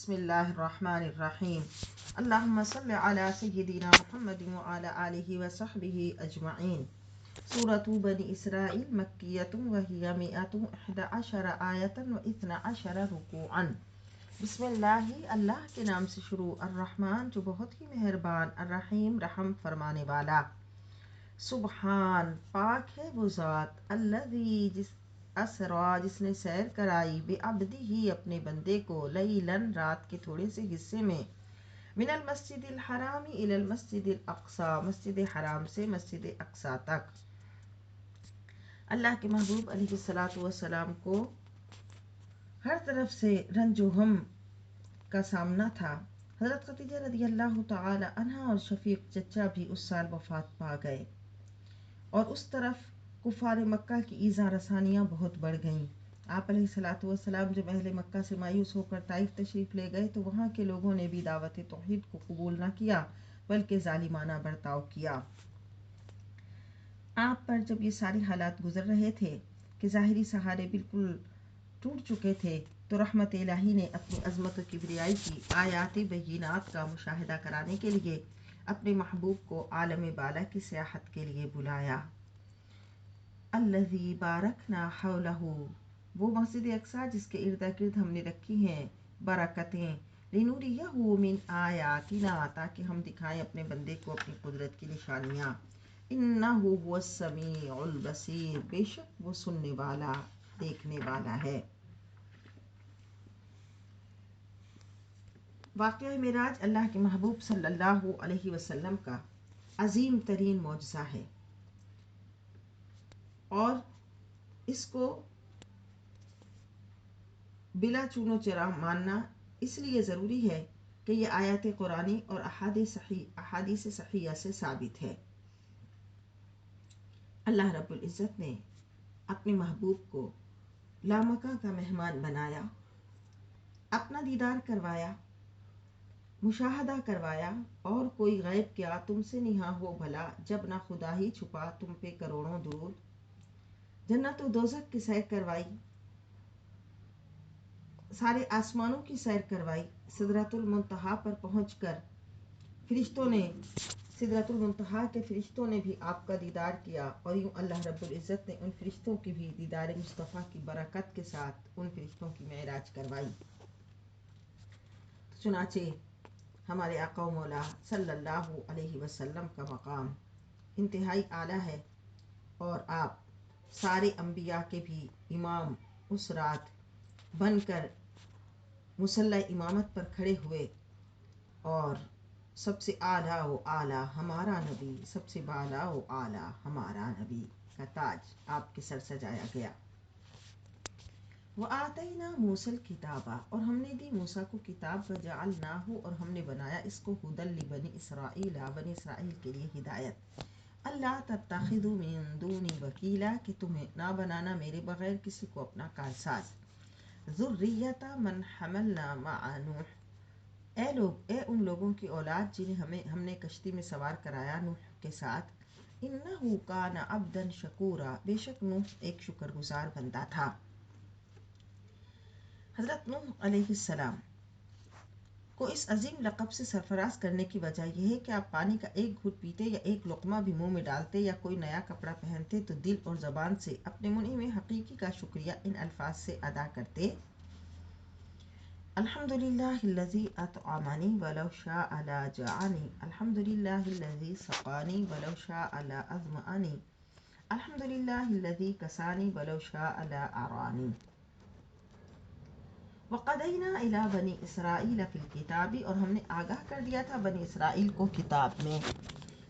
بسم اللہ الرحمن الرحیم اللہم صل علی سیدنا محمد وعلی آلہ وصحبہ اجمعین۔ سورۃ بنی اسرائیل مکیۃ وہی 111 آیۃ و 12 رکوعا۔ بسم اللہ، اللہ کے نام سے شروع، الرحمن جو بہت ہی مہربان، الرحیم رحم فرمانے والا۔ سبحان پاک ہے وہ ذات، الذی اسرا جس نے سیر کرائی، بے عبدہ ہی اپنے بندے کو، لیلاً رات کے تھوڑے سے حصے میں، من المسجد الحرام الی المسجد الاقصی مسجد حرام سے مسجد اقصی تک۔ اللہ کے محبوب علیہ الصلوۃ والسلام کو ہر طرف سے رنج و غم کا سامنا تھا۔ حضرت خدیجہ رضی اللہ تعالی عنہا اور شفیق چچا بھی اس سال وفات پا گئے، اور اس طرف کفار مکہ کی ایذا رسانیاں بہت بڑھ گئیں۔ آپ علیہ الصلوۃ والسلام جب اہل مکہ سے مایوس ہو کر طائف تشریف لے گئے تو وہاں کے لوگوں نے بھی دعوت توحید کو قبول نہ کیا، بلکہ ظالمانہ برتاؤ کیا۔ آپ پر جب یہ سارے حالات گزر رہے تھے کہ ظاہری سہارے بالکل ٹوٹ چکے تھے، تو رحمت الہی نے اپنی عظمت و کبریائی کی آیات بینات کا مشاہدہ کرانے کے لیے اپنے محبوب کو عالم بالا کی سیاحت کے لیے بلایا۔ الذی بارکنا حولہ، وہ مسجد اقصی جس کے ارد گرد ہم نے رکھی ہیں برکتیں، لنوریہ من آیاتنا تاکہ ہم دکھائیں اپنے بندے کو اپنی قدرت کی نشانیاں۔ انہ هو السمیع البصیر، بے شک وہ سننے والا دیکھنے والا ہے۔ واقعہ معراج اللہ کے محبوب صلی اللہ علیہ وسلم کا عظیم ترین معجزہ ہے، اور اس کو بلا چون و چرا ماننا اس لیے ضروری ہے کہ یہ آیات قرآنی اور احادیث صحیحہ سے ثابت ہے۔ اللہ رب العزت نے اپنے محبوب کو لامکہ کا مہمان بنایا، اپنا دیدار کروایا، مشاہدہ کروایا، اور کوئی غیب کیا تم سے نہاں ہو بھلا، جب نہ خدا ہی چھپا تم پہ کروڑوں درود۔ جنت و دوزخ کی سیر کروائی، سارے آسمانوں کی سیر کروائی، سدرۃ المنتہا پر پہنچ کر فرشتوں نے سدرۃ المنتہا کے فرشتوں نے بھی آپ کا دیدار کیا، اور یوں اللہ رب العزت نے ان فرشتوں کی بھی دیدار مصطفیٰ کی برکت کے ساتھ ان فرشتوں کی معراج کروائی۔ چنانچہ ہمارے آقا و مولا صلی اللہ علیہ وسلم کا مقام انتہائی اعلیٰ ہے، اور آپ سارے انبیاء کے بھی امام اس رات بن کر مصلی امامت پر کھڑے ہوئے، اور سب سے اعلیٰ و اعلیٰ ہمارا نبی، سب سے بالا و اعلیٰ ہمارا نبی کا تاج آپ کے سر سجایا گیا۔ وَآتَيْنَا مُوسَى الْكِتَابَ، اور ہم نے دی موسیٰ کو کتاب، وَجَعَلْنَاهُ اور ہم نے بنایا اس کو هُدًى لِبَنِي إِسْرَائِيلَ بنی اسرائیل کے لیے ہدایت۔ اللہ تتخذوا من دونی وکیلا، کہ تمہیں نہ بنانا میرے بغیر کسی کو اپنا کارساز۔ ذریۃ من حملنا مع نوح، اے ان لوگوں کی اولاد جنہیں ہم نے کشتی میں سوار کرایا نوح کے ساتھ۔ انہ کان عبدا شکورا، بے شک نوح ایک شکر گزار بندہ تھا۔ حضرت نوح علیہ السلام کو اس عظیم لقب سے سرفراز کرنے کی وجہ یہ ہے کہ آپ پانی کا ایک گھٹ پیتے یا ایک لقمہ بھی منہ میں ڈالتے یا کوئی نیا کپڑا پہنتے تو دل اور زبان سے اپنے منعم حقیقی کا شکریہ ان الفاظ سے ادا کرتے: الحمدللہ الذی اطعمنی ولو شاء لاجاعنی، الحمدللہ الذی سقانی ولو شاء لاظمأنی، الحمدللہ الذی کسانی ولو شاء لاعرانی۔ وَقَضَيْنَا إِلَىٰ بَنِي إِسْرَائِيلَ فِي الْكِتَابِ، اور ہم نے آگاہ کر دیا تھا بنی اسرائیل کو کتاب میں،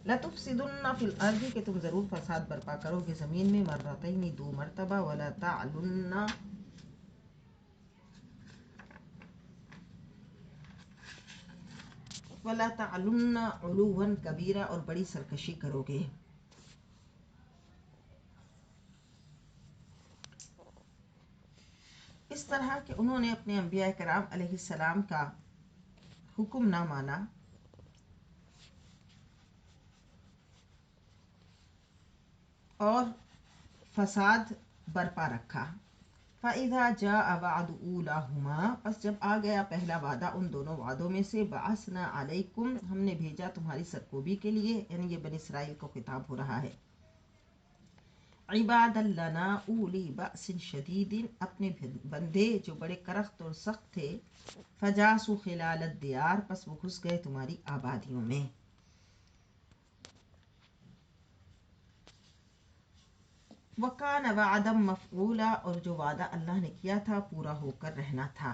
لَتُفْسِدُنَّ فِي الْأَرْضِ، کہ تم ضرور فساد برپا کرو گے زمین میں، مرتين دو مرتبہ، وَلَتَعْلُنَّ عُلُوًّا كَبِيرًا، اور بڑی سرکشی کرو گے۔ اس طرح کہ انہوں نے اپنے انبیاء کرام علیہ السلام کا حکم نہ مانا، اور فساد برپا رکھا۔ فَإِذَا جَاءَ وَعْدُ أُولَاهُمَا، پس جب آ گیا پہلا وعدہ ان دونوں وعدوں میں سے، بَعَثْنَا عَلَيْكُمْ، ہم نے بھیجا تمہاری سرکوبی کے لیے، یعنی یہ بنی اسرائیل کو خطاب ہو رہا ہے، عباد لنا اولی بأس شدید، اپنے بندے جو بڑے کرخت اور سخت تھے، فجاسوا خلال الدیار، پس وہ گھس گئے تمہاری آبادیوں میں، وَكَانَ وَعْدًا مَفْعُولًا، اور جو وعدہ اللہ نے کیا تھا پورا ہو کر رہنا تھا،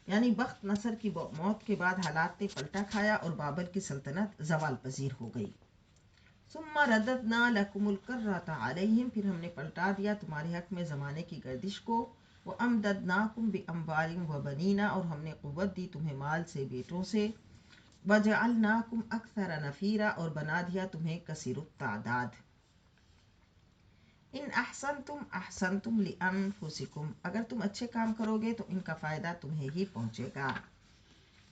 یعنی بخت نصر کی موت کے بعد حالات نے پلٹا کھایا اور بابل کی سلطنت زوال پذیر ہو گئی۔ ثم رددنا لکم الکرۃ علیہم، پھر ہم نے پلٹا دیا تمہارے حق میں زمانے کی گردش کو، وامددناکم باموال وبنین، اور ہم نے قوت دی تمہیں مال سے بیٹوں سے، وجعلناکم اکثر نفیرا، اور بنا دیا تمہیں کثیر التعداد، ان احسنتم احسنتم لانفسکم، اگر تم اچھے کام کرو گے تو ان کا فائدہ تمہیں ہی پہنچے گا،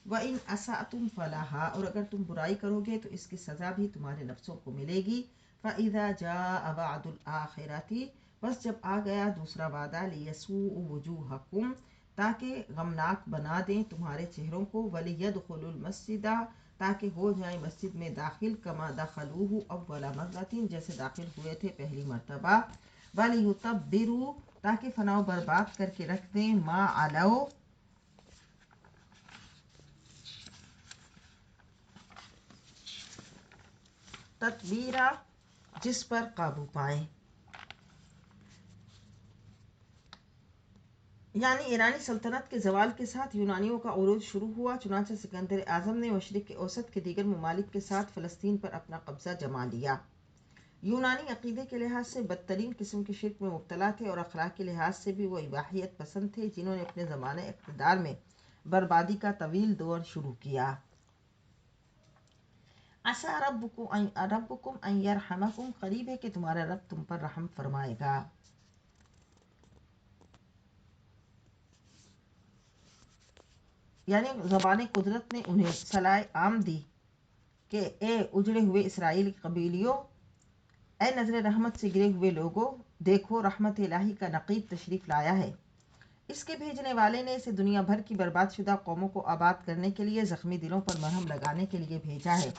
وَإِنْ أَسَأْتُمْ فَلَهَا، اور اگر تم برائی کرو گے تو اس کی سزا بھی تمہارے نفسوں کو ملے گی، فَإِذَا جَاءَ وَعْدُ الْآخِرَةِ، بس جب آ گیا دوسرا وعدہ، لِيَسُوءُ وُجُوهَكُمْ، تاکہ غمناک بنا دیں تمہارے چہروں کو، وَلِيَدْخُلُوا الْمَسْجِدَ، تاکہ ہو جائیں مسجد میں داخل، كَمَا دَخَلُوهُ أَوَّلَ مَرَّةٍ، جیسے داخل ہوئے تھے پہلی مرتبہ، وَلِيُتَبِّرُوا، تاکہ فنا و برباد کر کے رکھ دیں، مَا عَلَوْا، تتبیرہ، جس پر قابو پائیں، یعنی ایرانی سلطنت کے زوال کے ساتھ یونانیوں کا عروج شروع ہوا، چنانچہ سکندر اعظم نے مشرق اوسط کے دیگر ممالک کے ساتھ فلسطین پر اپنا قبضہ جما لیا۔ یونانی عقیدے کے لحاظ سے بدترین قسم کے شرک میں مبتلا تھے، اور اخلاق کے لحاظ سے بھی وہ اباحیت پسند تھے، جنہوں نے اپنے زمانہ اقتدار میں بربادی کا طویل دور شروع کیا۔ عسیٰ ربکم ان یرحمکم، قریب ہے کہ تمہارا رب تم پر رحم فرمائے گا۔ یعنی زبان قدرت نے انہیں صلاح عام دی کہ اے اجڑے ہوئے اسرائیلی قبیلیوں، اے نظر رحمت سے گرے ہوئے لوگوں، دیکھو رحمت الہی کا نقیب تشریف لایا ہے، اس کے بھیجنے والے نے اسے دنیا بھر کی برباد شدہ قوموں کو آباد کرنے کے لیے، زخمی دلوں پر مرہم لگانے کے لیے بھیجا ہے،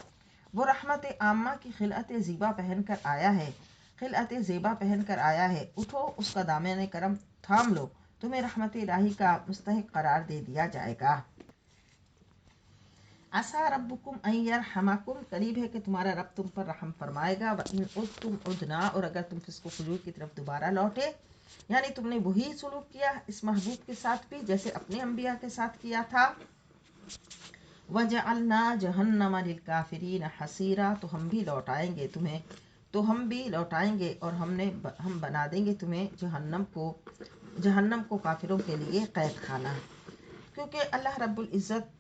وہ رحمت عامہ کی خلعت زیبا پہن کر آیا ہے، خلعت زیبا پہن کر آیا ہے، اٹھو اس کا دامن کرم تھام لو، تمہیں رحمت الہی کا مستحق قرار دے دیا جائے گا۔ عسیٰ ربکم ان یرحمکم، قریب ہے کہ تمہارا رب تم پر رحم فرمائے گا، وَإِنْ عُدْتُمْ عُدْنَا، اور اگر تم فسق و فجور کی طرف دوبارہ لوٹے، یعنی تم نے وہی سلوک کیا اس محبوب کے ساتھ بھی جیسے اپنے انبیاء کے ساتھ کیا تھا، وَجَعَلْنَا جَهَنَّمَ لِلْكَافِرِينَ حَصِيرًا، تو ہم بھی لوٹائیں گے اور ہم بنا دیں گے تمہیں جہنم کو کافروں کے لیے قید خانہ، کیونکہ اللہ رب العزت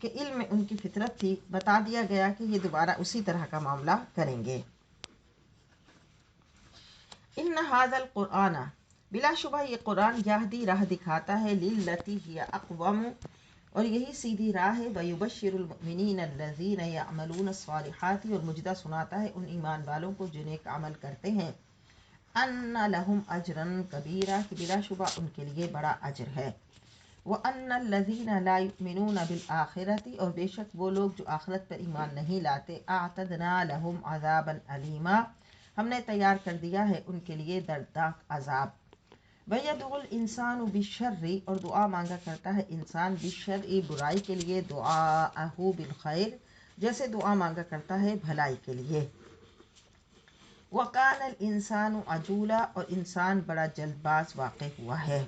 کے علم میں ان کی فطرت تھی، بتا دیا گیا کہ یہ دوبارہ اسی طرح کا معاملہ کریں گے۔ ان ھذا القرآن، بلا شبہ یہ قرآن، یہدی راہ دکھاتا ہے، للتی ہی اقوم، اور یہی سیدھی راہ ہے، ویبشر المؤمنین الذین یعملون الصالحات، اور مجدہ سناتا ہے ان ایمان والوں کو جو نیک عمل کرتے ہیں، ان لہم اجرا کبیرا، کہ بلا شبہ ان کے لیے بڑا اجر ہے، وَأَنَّ الَّذِينَ لَا يُؤْمِنُونَ بِالْآخِرَةِ، اور بے شک وہ لوگ جو آخرت پر ایمان نہیں لاتے، أَعْتَدْنَا لَهُمْ عَذَابًا أَلِيمًا، ہم نے تیار کر دیا ہے ان کے لیے دردناک عذاب، وَيَدْعُو الْإِنسَانُ بِالشَّرِّ، اور دعا مانگا کرتا ہے انسان، بالشرع برائی کے لیے، دعاءہ بالخیر، جیسے دعا مانگا کرتا ہے بھلائی کے لیے، وَكَانَ الْإِنسَانُ عَجُولًا، اور انسان بڑا جلد باز واقع ہوا ہے۔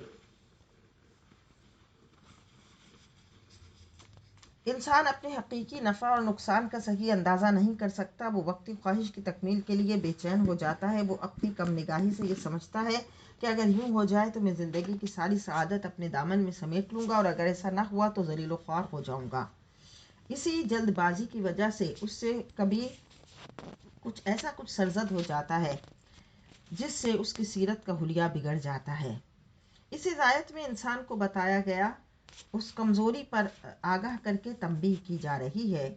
انسان اپنے حقیقی نفع اور نقصان کا صحیح اندازہ نہیں کر سکتا، وہ وقتی خواہش کی تکمیل کے لیے بے چین ہو جاتا ہے، وہ اپنی کم نگاہی سے یہ سمجھتا ہے کہ اگر یوں ہو جائے تو میں زندگی کی ساری سعادت اپنے دامن میں سمیٹ لوں گا، اور اگر ایسا نہ ہوا تو ذلیل و خوار ہو جاؤں گا۔ اسی جلد بازی کی وجہ سے اس سے کبھی کچھ سرزد ہو جاتا ہے جس سے اس کی سیرت کا حلیہ بگڑ جاتا ہے۔ اس ہدایت میں انسان کو بتایا گیا اس کمزوری پر آگاہ کر کے تنبیہ کی جا رہی ہے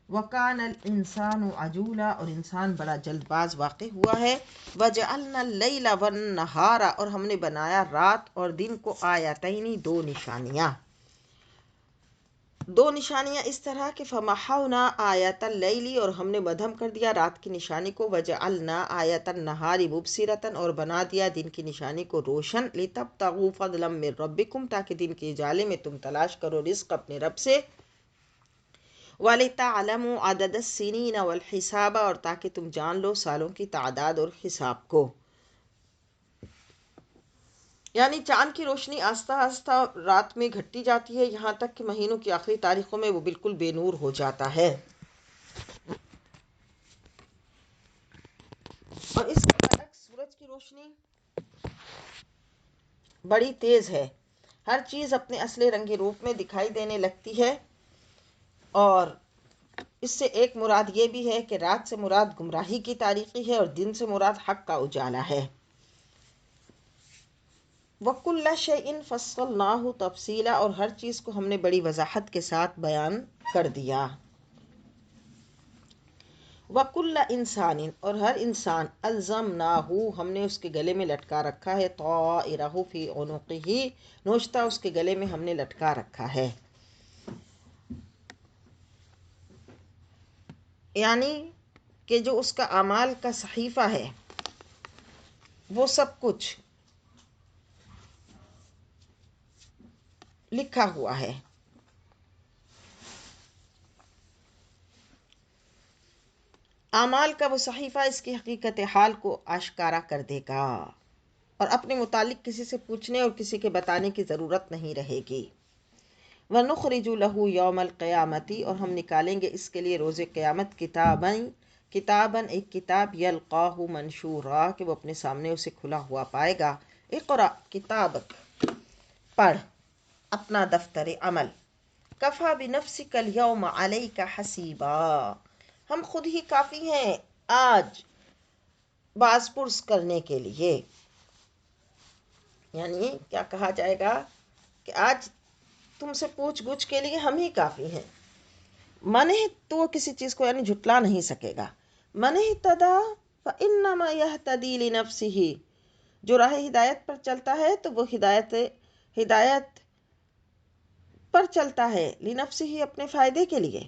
وَكَانَ الْإِنسَانُ عَجُولًا، اور انسان بڑا جلد باز واقع ہوا ہے. وَجَعَلْنَا اللَّيْلَ وَالنَّهَارَ، اور ہم نے بنایا رات اور دن کو آیتین، دو نشانیاں. دو نشانیاں اس طرح کہ فَمَحَوْنَا آیَةَ اللَّيْلِ، اور ہم نے مدھم کر دیا رات کی نشانی کو. وَجَعَلْنَا آیَةَ النَّهَارِ مُبْصِرَةً، اور بنا دیا دن کی نشانی کو روشن. لِتَبْتَغُوا فَضْلًا مِّن رَبِّكُمْ، تاکہ دن کے اجالے میں تم تلاش کرو رزق اپنے رب سے. وَلِتَعْلَمُوا عَدَدَ السِّنِينَ وَالْحِسَابَ، اور تاکہ تم جان لو سالوں کی تعداد اور حساب کو. یعنی چاند کی روشنی آہستہ آہستہ رات میں گھٹتی جاتی ہے، یہاں تک کہ مہینوں کی آخری تاریخوں میں وہ بالکل بے نور ہو جاتا ہے. اور اس کے برعکس سورج کی روشنی بڑی تیز ہے، ہر چیز اپنے اصل رنگ روپ میں دکھائی دینے لگتی ہے. اور اس سے ایک مراد یہ بھی ہے کہ رات سے مراد گمراہی کی تاریکی ہے اور دن سے مراد حق کا اجالا ہے. وَكُلَّ شَيْءٍ فَصَّلْنَاهُ تَفْصِيلًا، اور ہر چیز کو ہم نے بڑی وضاحت کے ساتھ بیان کر دیا. وَكُلَّ إِنسَانٍ، اور ہر انسان أَلْزَمْنَاهُ، ہم نے اس کے گلے میں لٹکا رکھا ہے. طَائِرَهُ فِي عُنُقِهِ، نوشتہ اس کے گلے میں ہم نے لٹکا رکھا ہے. یعنی کہ جو اس کا اعمال کا صحیفہ ہے وہ سب کچھ لکھا ہوا ہے. اعمال کا وہ صحیفہ اس کی حقیقت حال کو آشکارا کر دے گا، اور اپنے متعلق کسی سے پوچھنے اور کسی کے بتانے کی ضرورت نہیں رہے گی. وَنُخْرِجُ لَهُ يَوْمَ الْقِيَامَةِ، اور ہم نکالیں گے اس کے لیے روز قیامت کتاباً ایک کتاب، يَلْقَاهُ مَنْشُورًا، کہ وہ اپنے سامنے اسے کھلا ہوا پائے گا. اقرأ کتابک، پڑھ اپنا دفتر عمل. کفا بنفسک الیوم علیک حسیبا، ہم خود ہی کافی ہیں آج باز پرس کرنے کے لیے. یعنی کیا کہا جائے گا کہ آج تم سے پوچھ گچھ کے لیے ہم ہی کافی ہیں. من تو وہ کسی چیز کو یعنی جھٹلا نہیں سکے گا. من اہتدی فانما یہتدی لنفسہ، جو راہ ہدایت پر چلتا ہے تو وہ ہدایت پر چلتا ہے، لنفسہ ہی اپنے فائدے کے لیے.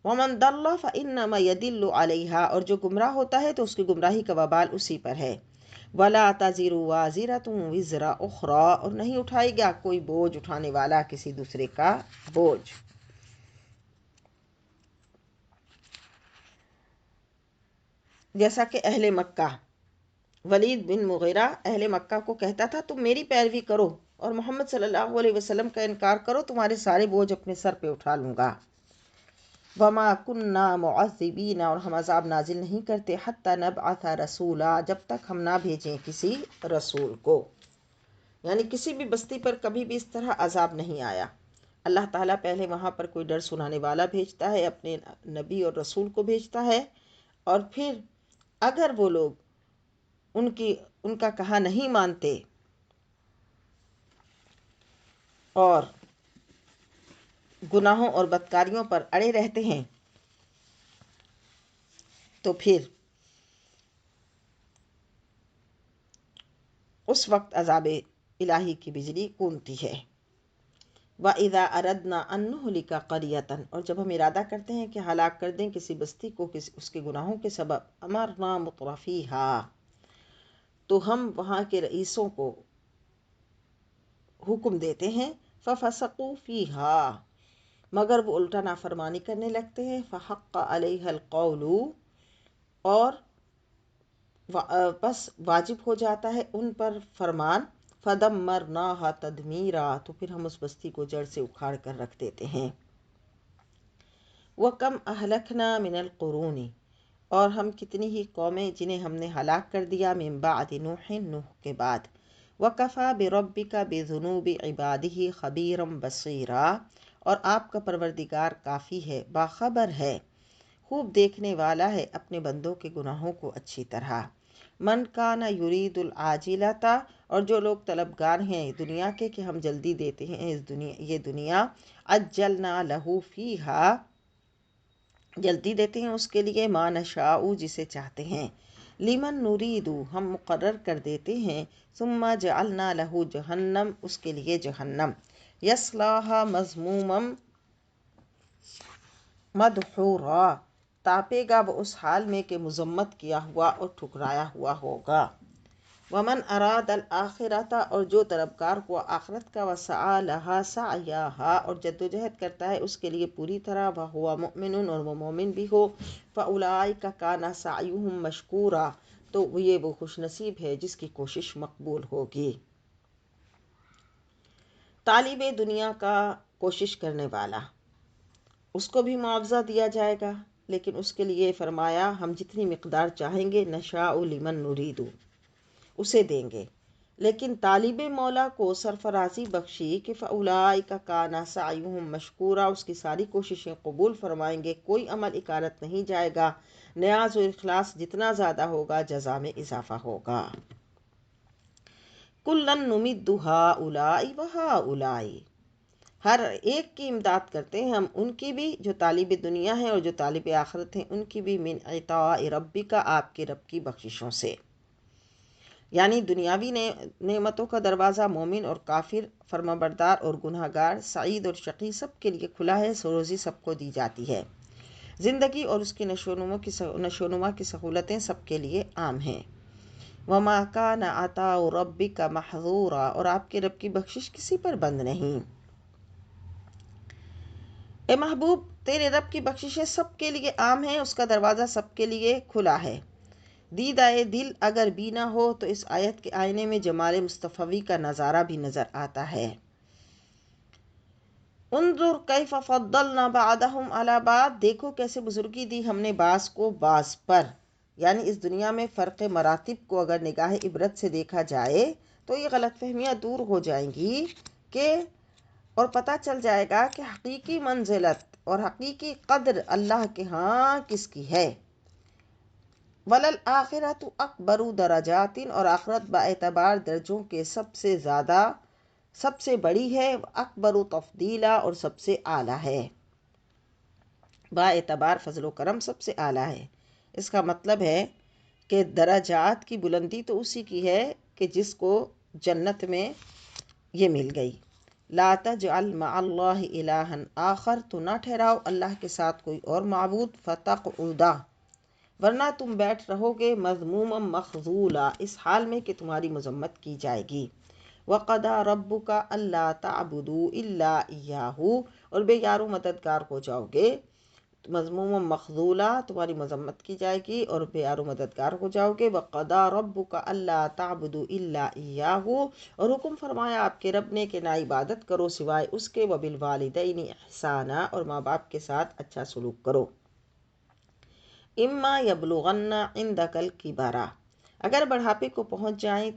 ومن ضل فانما یضل علیہا، اور جو گمراہ ہوتا ہے تو اس کی گمراہی کا وبال اسی پر ہے. ولا تزر وازرۃ وزر اخری، اور نہیں اٹھائے گا کوئی بوجھ اٹھانے والا کسی دوسرے کا بوجھ. جیسا کہ اہل مکہ، ولید بن مغیرہ اہل مکہ کو کہتا تھا تم میری پیروی کرو اور محمد صلی اللہ علیہ وسلم کا انکار کرو، تمہارے سارے بوجھ اپنے سر پہ اٹھا لوں گا. وما کننا معذبین، اور ہم عذاب نازل نہیں کرتے، حتی نبعث رسولا، جب تک ہم نہ بھیجیں کسی رسول کو. یعنی کسی بھی بستی پر کبھی بھی اس طرح عذاب نہیں آیا. اللہ تعالیٰ پہلے وہاں پر کوئی ڈر سنانے والا بھیجتا ہے، اپنے نبی اور رسول کو بھیجتا ہے، اور پھر اگر وہ لوگ ان کا کہا نہیں مانتے اور گناہوں اور بدکاریوں پر اڑے رہتے ہیں تو پھر اس وقت عذاب الہی کی بجلی گونجتی ہے. وَإِذَا أَرَدْنَا أَن نُهْلِكَ قَرْيَةً، اور جب ہم ارادہ کرتے ہیں کہ ہلاک کر دیں کسی بستی کو اس کے گناہوں کے سبب، أَمَرْنَا مُتْرَفِيهَا، تو ہم وہاں کے رئیسوں کو حکم دیتے ہیں، فَفَسَقُوا فِيهَا، مگر وہ الٹا نافرمانی کرنے لگتے ہیں، فَحَقَّ عَلَيْهَا الْقَوْلُ، اور بس واجب ہو جاتا ہے ان پر فرمان، فَدَمَّرْنَاهَا تَدْمِيرًا، تو پھر ہم اس بستی کو جڑ سے اکھاڑ کر رکھ دیتے ہیں. وَكَمْ أَهْلَكْنَا مِنَ الْقُرُونِ، اور ہم کتنی ہی قومیں جنہیں ہم نے ہلاک کر دیا، من بعد نوح، نوح کے بعد. وَكَفَى بِرَبِّكَ بِذُنُوبِ عِبَادِهِ خَبِيرًا بَصِيرًا، اور آپ کا پروردگار کافی ہے، باخبر ہے، خوب دیکھنے والا ہے اپنے بندوں کے گناہوں کو اچھی طرح. من کان یرید العاجلۃ، اور جو لوگ طلبگار ہیں دنیا کے کہ ہم جلدی دیتے ہیں یہ دنیا، عجلنا لہ فیہا جلدی دیتے ہیں اس کے لیے ما نشاء جسے چاہتے ہیں، لمن نرید ہم مقرر کر دیتے ہیں، ثم جعلنا لہ جہنم اس کے لیے جہنم، یصلاھا مذموما مدحورا تاپے گا وہ اس حال میں کہ مذمت کیا ہوا اور ٹھکرایا ہوا ہوگا، ومن اراد الآخرۃ اور جو طلبگار ہوا آخرت کا، وسعی لہا سعیہا اور جدوجہد کرتا ہے اس کے لیے پوری طرح، وہو مؤمن اور وہ مومن بھی ہو، فاولئک کان سعیہم مشکورا تو یہ وہ خوش نصیب ہے جس کی کوشش مقبول ہوگی۔ طالب دنیا کا کوشش کرنے والا، اس کو بھی معاوضہ دیا جائے گا، لیکن اس کے لیے فرمایا ہم جتنی مقدار چاہیں گے نشاء لمن نرید اسے دیں گے، لیکن طالب مولا کو سرفرازی بخشی کہ فاولئک کان سعیہم مشکورا اس کی ساری کوششیں قبول فرمائیں گے، کوئی عمل اکارت نہیں جائے گا، نیاز و اخلاص جتنا زیادہ ہوگا جزا میں اضافہ ہوگا۔ کلا نمد ہؤلاء وہؤلاء ہر ایک کی امداد کرتے ہیں ہم ان کی بھی جو طالب دنیا ہیں اور جو طالب آخرت ہیں ان کی بھی، من عطاء ربک آپ کے رب کی بخششوں سے، یعنی دنیاوی نعمتوں کا دروازہ مومن اور کافر، فرمانبردار اور گناہگار، سعید اور شقی سب کے لیے کھلا ہے، روزی سب کو دی جاتی ہے، زندگی اور اس کی نشوونما کی سہولتیں سب کے لیے عام ہیں، وما کان عطاء ربک محظورا اور آپ کے رب کی بخشش کسی پر بند نہیں۔ اے محبوب تیرے رب کی بخششیں سب کے لیے عام ہیں، اس کا دروازہ سب کے لیے کھلا ہے، دیدہ دل اگر بھی نہ ہو تو اس آیت کے آئینے میں جمال مصطفی کا نظارہ بھی نظر آتا ہے۔ انظر کیف فضلنا بعضهم علی بعض دیکھو کیسے بزرگی دی ہم نے بعض کو بعض پر، یعنی اس دنیا میں فرق مراتب کو اگر نگاہ عبرت سے دیکھا جائے تو یہ غلط فہمیاں دور ہو جائیں گی کہ اور پتہ چل جائے گا کہ حقیقی منزلت اور حقیقی قدر اللہ کے ہاں کس کی ہے۔ وَلَلْآخِرَةُ أَكْبَرُ دَرَجَاتٍ اور آخرت با اعتبار درجوں کے سب سے زیادہ سب سے بڑی ہے، اکبر تفضیلا اور سب سے اعلیٰ ہے، با اعتبار فضل و کرم سب سے اعلیٰ ہے۔ اس کا مطلب ہے کہ درجات کی بلندی تو اسی کی ہے کہ جس کو جنت میں یہ مل گئی۔ لا تجعل مع اللہ الہا آخر تو نہ ٹھہراؤ اللہ کے ساتھ کوئی اور معبود، فتقعد ورنہ تم بیٹھ رہو گے، مذموما مخذولا اس حال میں کہ تمہاری مذمت کی جائے گی، وقضى ربک الا تعبدوا الا ایاہ اور بے یار و مددگار ہو جاؤ گے، مذموما مخذولا تمہاری مذمت کی جائے گی اور بے یار و مددگار ہو جاؤ گے، وقضى ربک الا تعبدوا الا ایاہ اور حکم فرمایا آپ کے رب نے کہ نہ عبادت کرو سوائے اس کے، وبالوالدین احسانا اور ماں باپ کے ساتھ اچھا سلوک کرو، اما یبلغن عندک الکبر اگر بڑھاپے کو پہنچ جائیں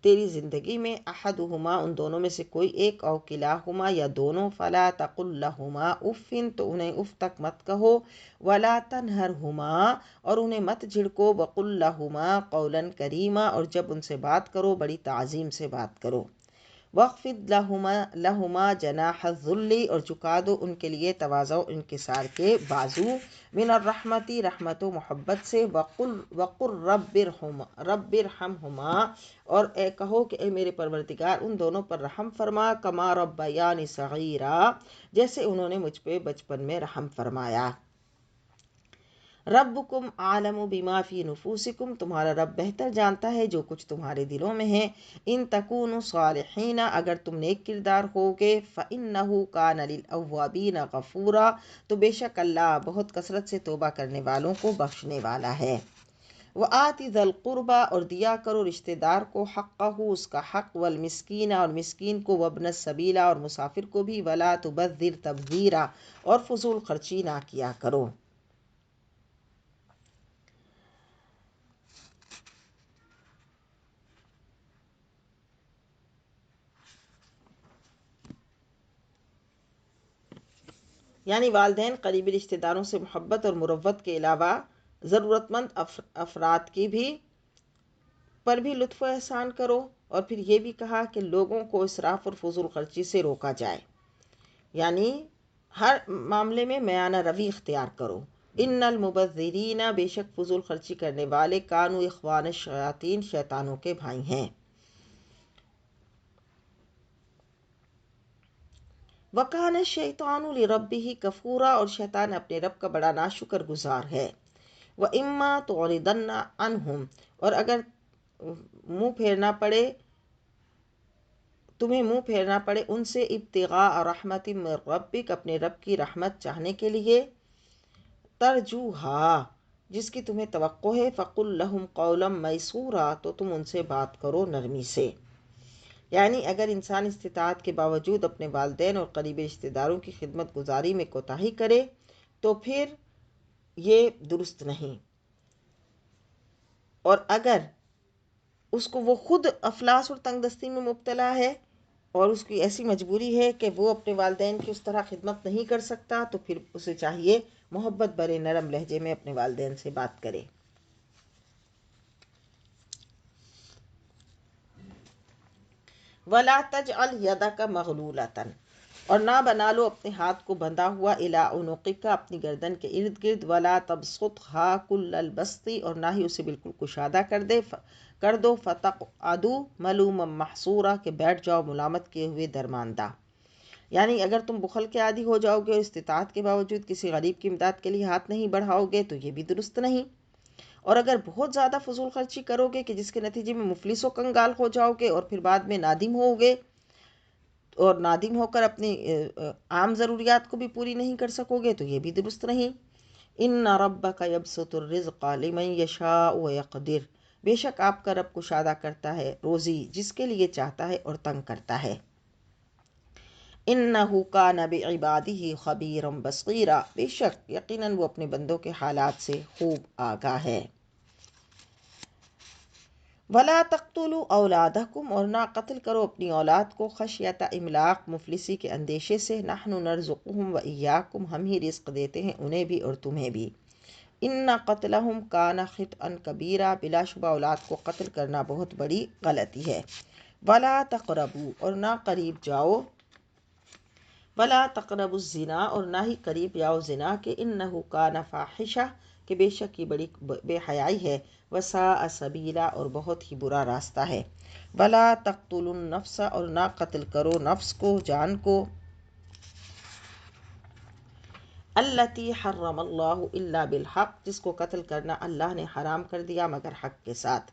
تیری زندگی میں، احدہما ان دونوں میں سے کوئی ایک، او کلاہما یا دونوں، فلا تقل لہما اف تو انہیں اف تک مت کہو، ولا تنہرہما اور انہیں مت جھڑکو، وقل لہما قولا کریما اور جب ان سے بات کرو بڑی تعظیم سے بات کرو، واخفض لہما جناح الذل اور جھکا دو ان کے لیے تواضع و انکسار کے بازو، من الرحمتی رحمت و محبت سے، وقل رب ارحمہما اور کہو کہ اے میرے پروردگار ان دونوں پر رحم فرما، کما ربیانی صغیرا جیسے انہوں نے مجھ پہ بچپن میں رحم فرمایا، ربکم عالم بما فی نفوسکم تمہارا رب بہتر جانتا ہے جو کچھ تمہارے دلوں میں ہے، ان تکونوا صالحین اگر تم نیک کردار ہوگے، فإنہ کان للأوابین غفورا تو بے شک اللہ بہت کثرت سے توبہ کرنے والوں کو بخشنے والا ہے، وآت ذی القربى اور دیا کرو رشتہ دار کو، حقہ اس کا حق، والمسکین اور مسکین کو، وابن السبیل اور مسافر کو بھی، ولا تبذر تبذیرا اور فضول خرچی نہ کیا کرو۔ یعنی والدین قریبی رشتہ داروں سے محبت اور مروت کے علاوہ ضرورت مند افراد کی بھی پر بھی لطف و احسان کرو، اور پھر یہ بھی کہا کہ لوگوں کو اسراف اور فضول خرچی سے روکا جائے، یعنی ہر معاملے میں میانہ روی اختیار کرو۔ ان المبذرین، بے شک فضول خرچی کرنے والے، کانوا اخوان الشیاطین، شیطانوں کے بھائی ہیں۔ وکان الشیطان لربہ کفورا، اور شیطان اپنے رب کا بڑا ناشکر گزار ہے۔ وَإِمَّا تُعْرِضَنَّ عَنْهُمْ، اور اگر تمہیں منہ پھیرنا پڑے ان سے، ابتغاء رحمت من ربک، اپنے رب کی رحمت چاہنے کے لیے، ترجوہا، جس کی تمہیں توقع ہے، فَقُلْ لَهُمْ قَوْلًا مَيْسُورًا، تو تم ان سے بات کرو نرمی سے۔ یعنی اگر انسان استطاعت کے باوجود اپنے والدین اور قریبی رشتہ داروں کی خدمت گزاری میں کوتاہی کرے تو پھر یہ درست نہیں، اور اگر اس کو وہ خود افلاس اور تنگ دستی میں مبتلا ہے اور اس کی ایسی مجبوری ہے کہ وہ اپنے والدین کی اس طرح خدمت نہیں کر سکتا، تو پھر اسے چاہیے محبت بھرے نرم لہجے میں اپنے والدین سے بات کرے۔ وَلَا تَجْعَلْ يَدَكَ مَغْلُولَةً، اور نہ بنا لو اپنے ہاتھ کو بندھا ہوا، إِلَىٰ عُنُقِكَ، اپنی گردن کے ارد گرد، وَلَا تَبْسُطْهَا كُلَّ الْبَسْطِ، اور نہ ہی اسے بالکل کشادہ کر دو، فَتَقْعُدَ مَلُومًا مَحْسُورًا، کہ بیٹھ جاؤ ملامت کیے ہوئے درماندہ۔ یعنی اگر تم بخل کے عادی ہو جاؤ گے اور استطاعت کے باوجود کسی غریب کی امداد کے لیے ہاتھ نہیں بڑھاؤ گے تو یہ بھی درست نہیں، اور اگر بہت زیادہ فضول خرچی کرو گے کہ جس کے نتیجے میں مفلس و کنگال ہو جاؤ گے اور پھر بعد میں نادم ہو گے، اور نادم ہو کر اپنی عام ضروریات کو بھی پوری نہیں کر سکو گے تو یہ بھی درست نہیں۔ ان ربک یبسط الرزق لمن یشاء ویقدر، بے شک آپ کا رب کشادہ کرتا ہے روزی جس کے لیے چاہتا ہے اور تنگ کرتا ہے۔ انہ کان بعبادہ خبیرا بصیرا، بے شک یقیناً وہ اپنے بندوں کے حالات سے خوب آگاہ ہے۔ وَلَا تَقْتُلُوا أَوْلَادَكُمْ، اور نہ قتل کرو اپنی اولاد کو، خشیۃ املاق، مفلسی کے اندیشے سے، نحن نرزقهم وإياكم، ہم ہی رزق دیتے ہیں انہیں بھی اور تمہیں بھی۔ ان قتلهم کان خطئا کبیرا، بلا شبہ اولاد کو قتل کرنا بہت بڑی غلطی ہے۔ وَلَا تَقْرَبُوا، اور نہ قریب جاؤ، وَلَا تَقْرَبُوا الزِّنَا، اور نہ ہی قریب جاؤ زنا کے، انہ کان فاحشہ، کہ بے شک یہ بڑی بے حیائی ہے، وساء سبیلا، اور بہت ہی برا راستہ ہے۔ وَلَا تَقْتُلُوا النَّفْسَ، اور نہ قتل کرو نفس کو، جان کو، التی حرم اللہ الا بالحق، جس کو قتل کرنا اللہ نے حرام کر دیا مگر حق کے ساتھ۔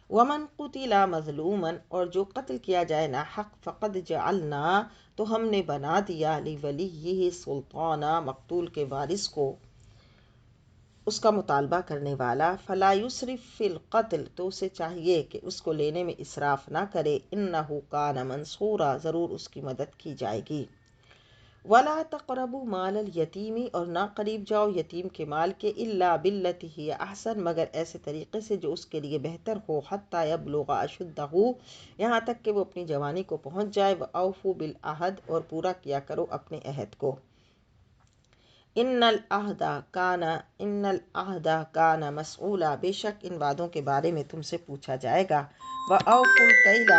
ومن قتل مظلوما، اور جو قتل کیا جائے ناحق، فقد جعلنا، تو ہم نے بنا دیا، لولیہ سلطانا، مقتول کے وارث کو اس کا مطالبہ کرنے والا، فلا یسرف فی القتل، تو اسے چاہیے کہ اس کو لینے میں اسراف نہ کرے، انہ کان منصورا، ضرور اس کی مدد کی جائے گی۔ ولا تقربوا مال الیتیم، اور نہ قریب جاؤ یتیم کے مال کے، الا باللتی ہی احسن، مگر ایسے طریقے سے جو اس کے لیے بہتر ہو، حتی یبلغ اشدہ، یہاں تک کہ وہ اپنی جوانی کو پہنچ جائے، واوفوا بالعہد، اور پورا کیا کرو اپنے عہد کو۔ ان العہد کان مسئولا، بے شک ان وعدوں کے بارے میں تم سے پوچھا جائے گا۔ واوفوا الکیل،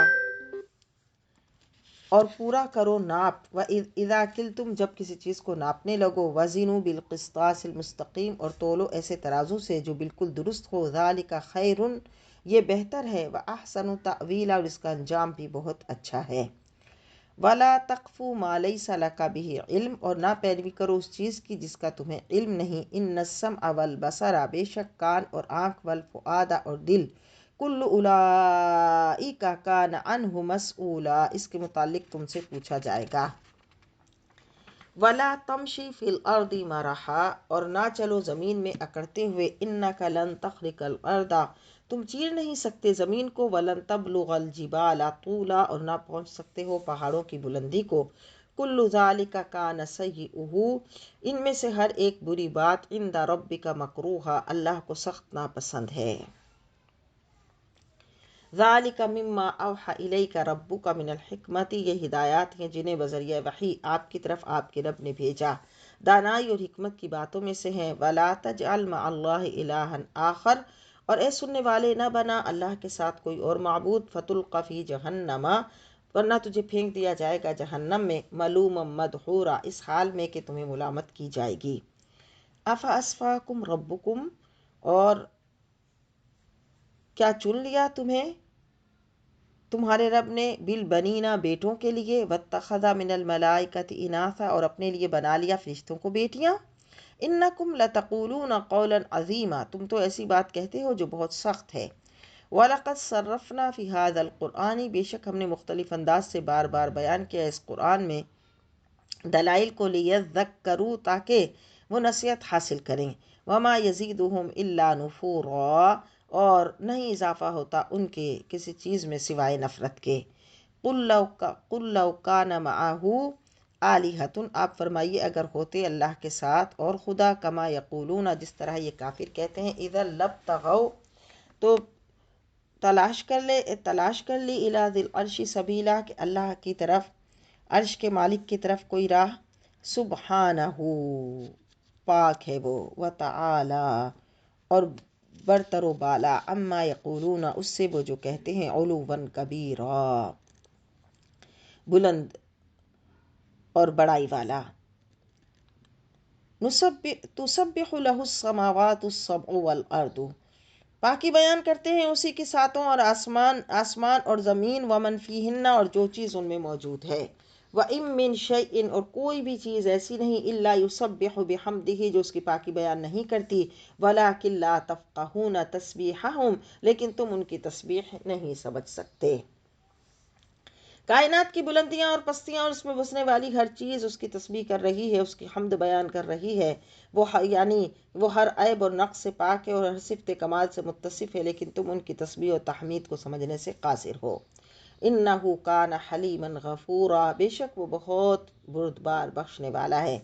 اور پورا کرو ناپ، وَإِذَا كِلْتُمْ، جب کسی چیز کو ناپنے لگو، وَزِنُوا بِالْقِسْطَاسِ الْمُسْتَقِيمِ، اور تولو ایسے ترازو سے جو بالکل درست ہو، ذَلِكَ خَيْرٌ، یہ بہتر ہے، وَأَحْسَنُ تَأْوِيلًا، اور اس کا انجام بھی بہت اچھا ہے۔ وَلَا تَقْفُ مَا لَيْسَ لَكَ بِهِ عِلْم، اور نہ پیروی کرو اس چیز کی جس کا تمہیں علم نہیں، إِنَّ السَّمْعَ وَالْبَصَرَ، بے شک کان اور آنکھ، وَالْفُؤَادَ اور دل، کل اولئک کان عنہ مسئولا، اس کے متعلق تم سے پوچھا جائے گا۔ ولا تمشی فی الارض مرحا، اور نہ چلو زمین میں اکڑتے ہوئے، انک لن تخرق الارض، تم چیر نہیں سکتے زمین کو، ولن تبلغ الجبال طولا، اور نہ پہنچ سکتے ہو پہاڑوں کی بلندی کو، کل ذالک کان سیئہ، ان میں سے ہر ایک بری بات، عند ربک مکروہا، اللہ کو سخت ناپسند ہے۔ ذالک مما اوحی الیک ربک من الحکمت، یہ ہدایات ہیں جنہیں بذریعہ وحی آپ کی طرف آپ کے رب نے بھیجا، دانائی اور حکمت کی باتوں میں سے ہیں۔ ولا تجعل مع اللہ الہا آخر، اور اے سننے والے نہ بنا اللہ کے ساتھ کوئی اور معبود، فتلقی فی جہنم، ورنہ تجھے پھینک دیا جائے گا جہنم میں ملوما مدحورا، اس حال میں کہ تمہیں ملامت کی جائے گی۔ افاسفاکم ربکم، اور کیا چن لیا تمہیں تمہارے رب نے بالبنینا بیٹوں کے لیے، واتخذ من الملائکۃ اناثا، اور اپنے لیے بنا لیا فرشتوں کو بیٹیاں۔ انکم لتقولون قولا عظیما، تم تو ایسی بات کہتے ہو جو بہت سخت ہے۔ وَلَقَدْ صَرَّفْنَا فِي هَذَا الْقُرْآنِ، بے شک ہم نے مختلف انداز سے بار بار بیان کیا اس قرآن میں دلائل کو، لِيَذَّكَّرُوا، تاکہ وہ نصیحت حاصل کریں۔ وَمَا يَزِيدُهُمْ إِلَّا نُفُورًا، اور نہیں اضافہ ہوتا ان کے کسی چیز میں سوائے نفرت کے۔ قُلْ لَوْ كَانَ مَعَهُ آلِهَةٌ، آپ فرمائیے اگر ہوتے اللہ کے ساتھ اور خدا، کما یقولون، جس طرح یہ کافر کہتے ہیں، اِذًا لَابْتَغَوْا، تو تلاش کر لی اِلیٰ ذِی العرش سبیلا، کہ اللہ کی طرف، عرش کے مالک کی طرف کوئی راہ۔ سبحانہ، پاک ہے وہ، وتعالی، اور برتر و بالا، اما یقولون، اس سے وہ جو کہتے ہیں، علوا کبیرا، بلند اور بڑائی والا۔ تسبح لہ السماوات السبع والارض، پاکی بیان کرتے ہیں اسی کی ساتوں اور آسمان اور زمین، ومن فیہن، اور جو چیز ان میں موجود ہے۔ وَإِن مِّن شَيْءٍ، اور کوئی بھی چیز ایسی نہیں، إِلَّا يُسَبِّحُ بِحَمْدِهِ، جو اس کی پاکی بیان نہیں کرتی، وَلَٰكِن لَّا تَفْقَهُونَ تَسْبِيحَهُمْ، لیکن تم ان کی تسبیح نہیں سمجھ سکتے۔ کائنات کی بلندیاں اور پستیاں اور اس میں بسنے والی ہر چیز اس کی تسبیح کر رہی ہے، اس کی حمد بیان کر رہی ہے۔ وہ ہر عیب اور نقص سے پاک ہے اور ہر صفت کمال سے متصف ہے، لیکن تم ان کی تسبیح اور تحمید کو سمجھنے سے قاصر ہو۔ انہ کان حلیما غفورا، بے شک وہ بہت بردبار بخشنے والا ہے۔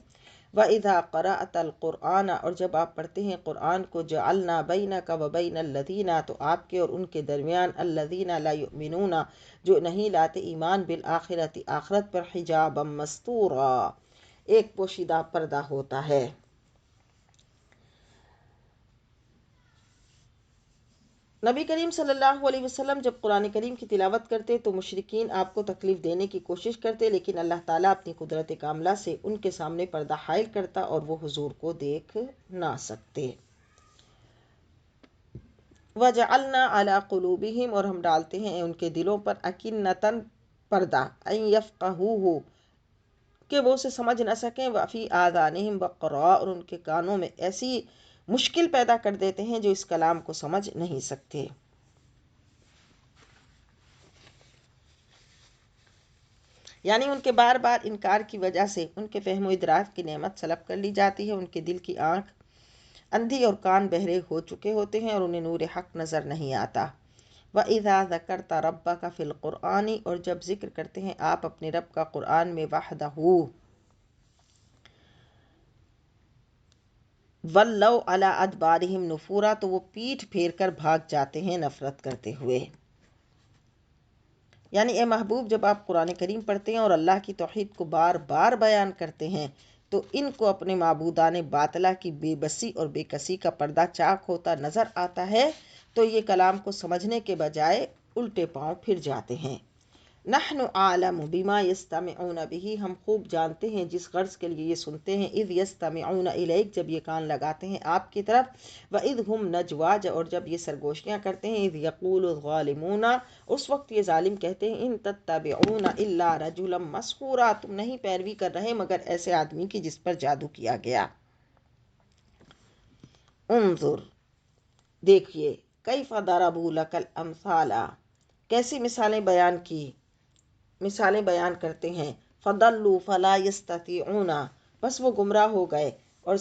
وَإِذَا قَرَأْتَ الْقُرْآنَ، اور جب آپ پڑھتے ہیں قرآن کو، جَعَلْنَا بَيْنَكَ وَبَيْنَ الَّذِينَ، تو آپ کے اور ان کے درمیان، الَّذِينَ لَا يُؤْمِنُونَ، جو نہیں لاتے ایمان، بالآخرۃ، آخرت پر، حجابا مستورا، ایک پوشیدہ پردہ ہوتا ہے۔ نبی کریم صلی اللہ علیہ وسلم جب قرآن کریم کی تلاوت کرتے تو مشرکین آپ کو تکلیف دینے کی کوشش کرتے، لیکن اللہ تعالیٰ اپنی قدرت کاملہ سے ان کے سامنے پردہ حائل کرتا اور وہ حضور کو دیکھ نہ سکتے۔ وَجَعَلْنَا عَلَىٰ قُلُوبِهِمْ، اور ہم ڈالتے ہیں ان کے دلوں پر، أَكِنَّةً، پردہ، أَن يَفْقَهُوهُ، کہ وہ اسے سمجھ نہ سکیں، وَفِي آذَانِهِمْ وَقْرًا، اور ان کے کانوں میں ایسی مشکل پیدا کر دیتے ہیں جو اس کلام کو سمجھ نہیں سکتے۔ یعنی ان کے بار بار انکار کی وجہ سے ان کے فہم و ادراک کی نعمت سلب کر لی جاتی ہے، ان کے دل کی آنکھ اندھی اور کان بہرے ہو چکے ہوتے ہیں اور انہیں نور حق نظر نہیں آتا۔ وَإِذَا ذَكَرْتَ رَبَّكَ فِي الْقُرْآنِ، اور جب ذکر کرتے ہیں آپ اپنے رب کا قرآن میں، وحدہ، وَلَّوْا عَلَىٰ أَدْبَارِهِمْ نُفُورًا، تو وہ پیٹھ پھیر کر بھاگ جاتے ہیں نفرت کرتے ہوئے۔ یعنی اے محبوب، جب آپ قرآن کریم پڑھتے ہیں اور اللہ کی توحید کو بار بار بیان کرتے ہیں تو ان کو اپنے معبودان باطلہ کی بے بسی اور بے کسی کا پردہ چاک ہوتا نظر آتا ہے، تو یہ کلام کو سمجھنے کے بجائے الٹے پاؤں پھر جاتے ہیں۔ نحن عالم بما یستمعون به، ہم خوب جانتے ہیں جس غرض کے لیے یہ سنتے ہیں، اذ یستمعون الیک، جب یہ کان لگاتے ہیں آپ کی طرف، واذ هم نجوا، اور جب یہ سرگوشیاں کرتے ہیں، اذ یقول الظالمون، اس وقت یہ ظالم کہتے ہیں، ان تتبعون الا رجلا مسحورا، تم نہیں پیروی کر رہے مگر ایسے آدمی کی جس پر جادو کیا گیا۔ انظر، دیکھیے، کیف ضربوا لک الامثال، کیسی مثالیں بیان کرتے ہیں، فضلوا فلا یستطیعون، بس وہ گمراہ ہو گئے، اور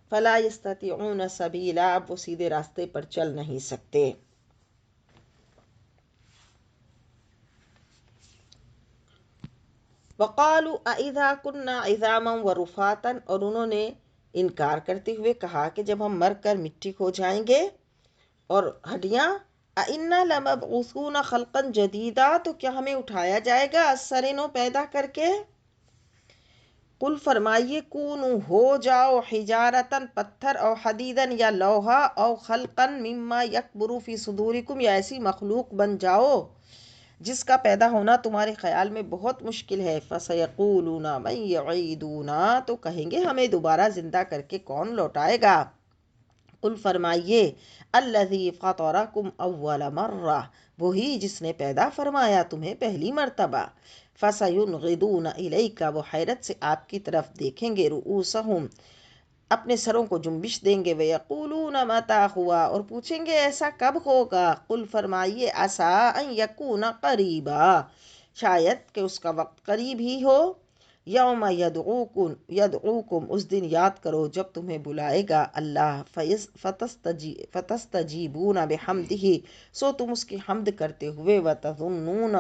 فلا یستطیعون سبیلا، اب وہ سیدھے راستے پر چل نہیں سکتے۔ وقالوا أإذا كنا عظاما ورفاتا، اور انہوں نے انکار کرتے ہوئے کہا کہ جب ہم مر کر مٹی ہو جائیں گے اور ہڈیاں، أإنا لمبعوثون خلقا جدیدا، تو کیا ہمیں اٹھایا جائے گا از نو پیدا کر کے؟ قل، فرمائیے، کونوا، ہو جاؤ، حجارتاً، پتھر، او حدیداً، یا لوہا، او خلقاً مما یکبر فی صدورکم، یا ایسی مخلوق بن جاؤ جس کا پیدا ہونا تمہارے خیال میں بہت مشکل ہے۔ فَسَيَقُولُونَ مَن يُعِيدُونَا، تو کہیں گے ہمیں دوبارہ زندہ کر کے کون لوٹائے گا۔ قل فرمائیے الذی فطرکم اول مرہ، وہی جس نے پیدا فرمایا تمہیں پہلی مرتبہ۔ فسینغضون الیک، وہ حیرت سے آپ کی طرف دیکھیں گے، رؤوسہم، اپنے سروں کو جنبش دیں گے، ویقولون متی ہوا، اور پوچھیں گے ایسا کب ہوگا۔ قل فرمائیے عسیٰ ان یکون قریبا، شاید کہ اس کا وقت قریب ہی ہو۔ یوم یدعوکم، اس دن یاد کرو جب تمہیں بلائے گا اللہ، فتستجیبون بحمدہ، سو تم اس کی حمد کرتے ہوئے، وتظنون،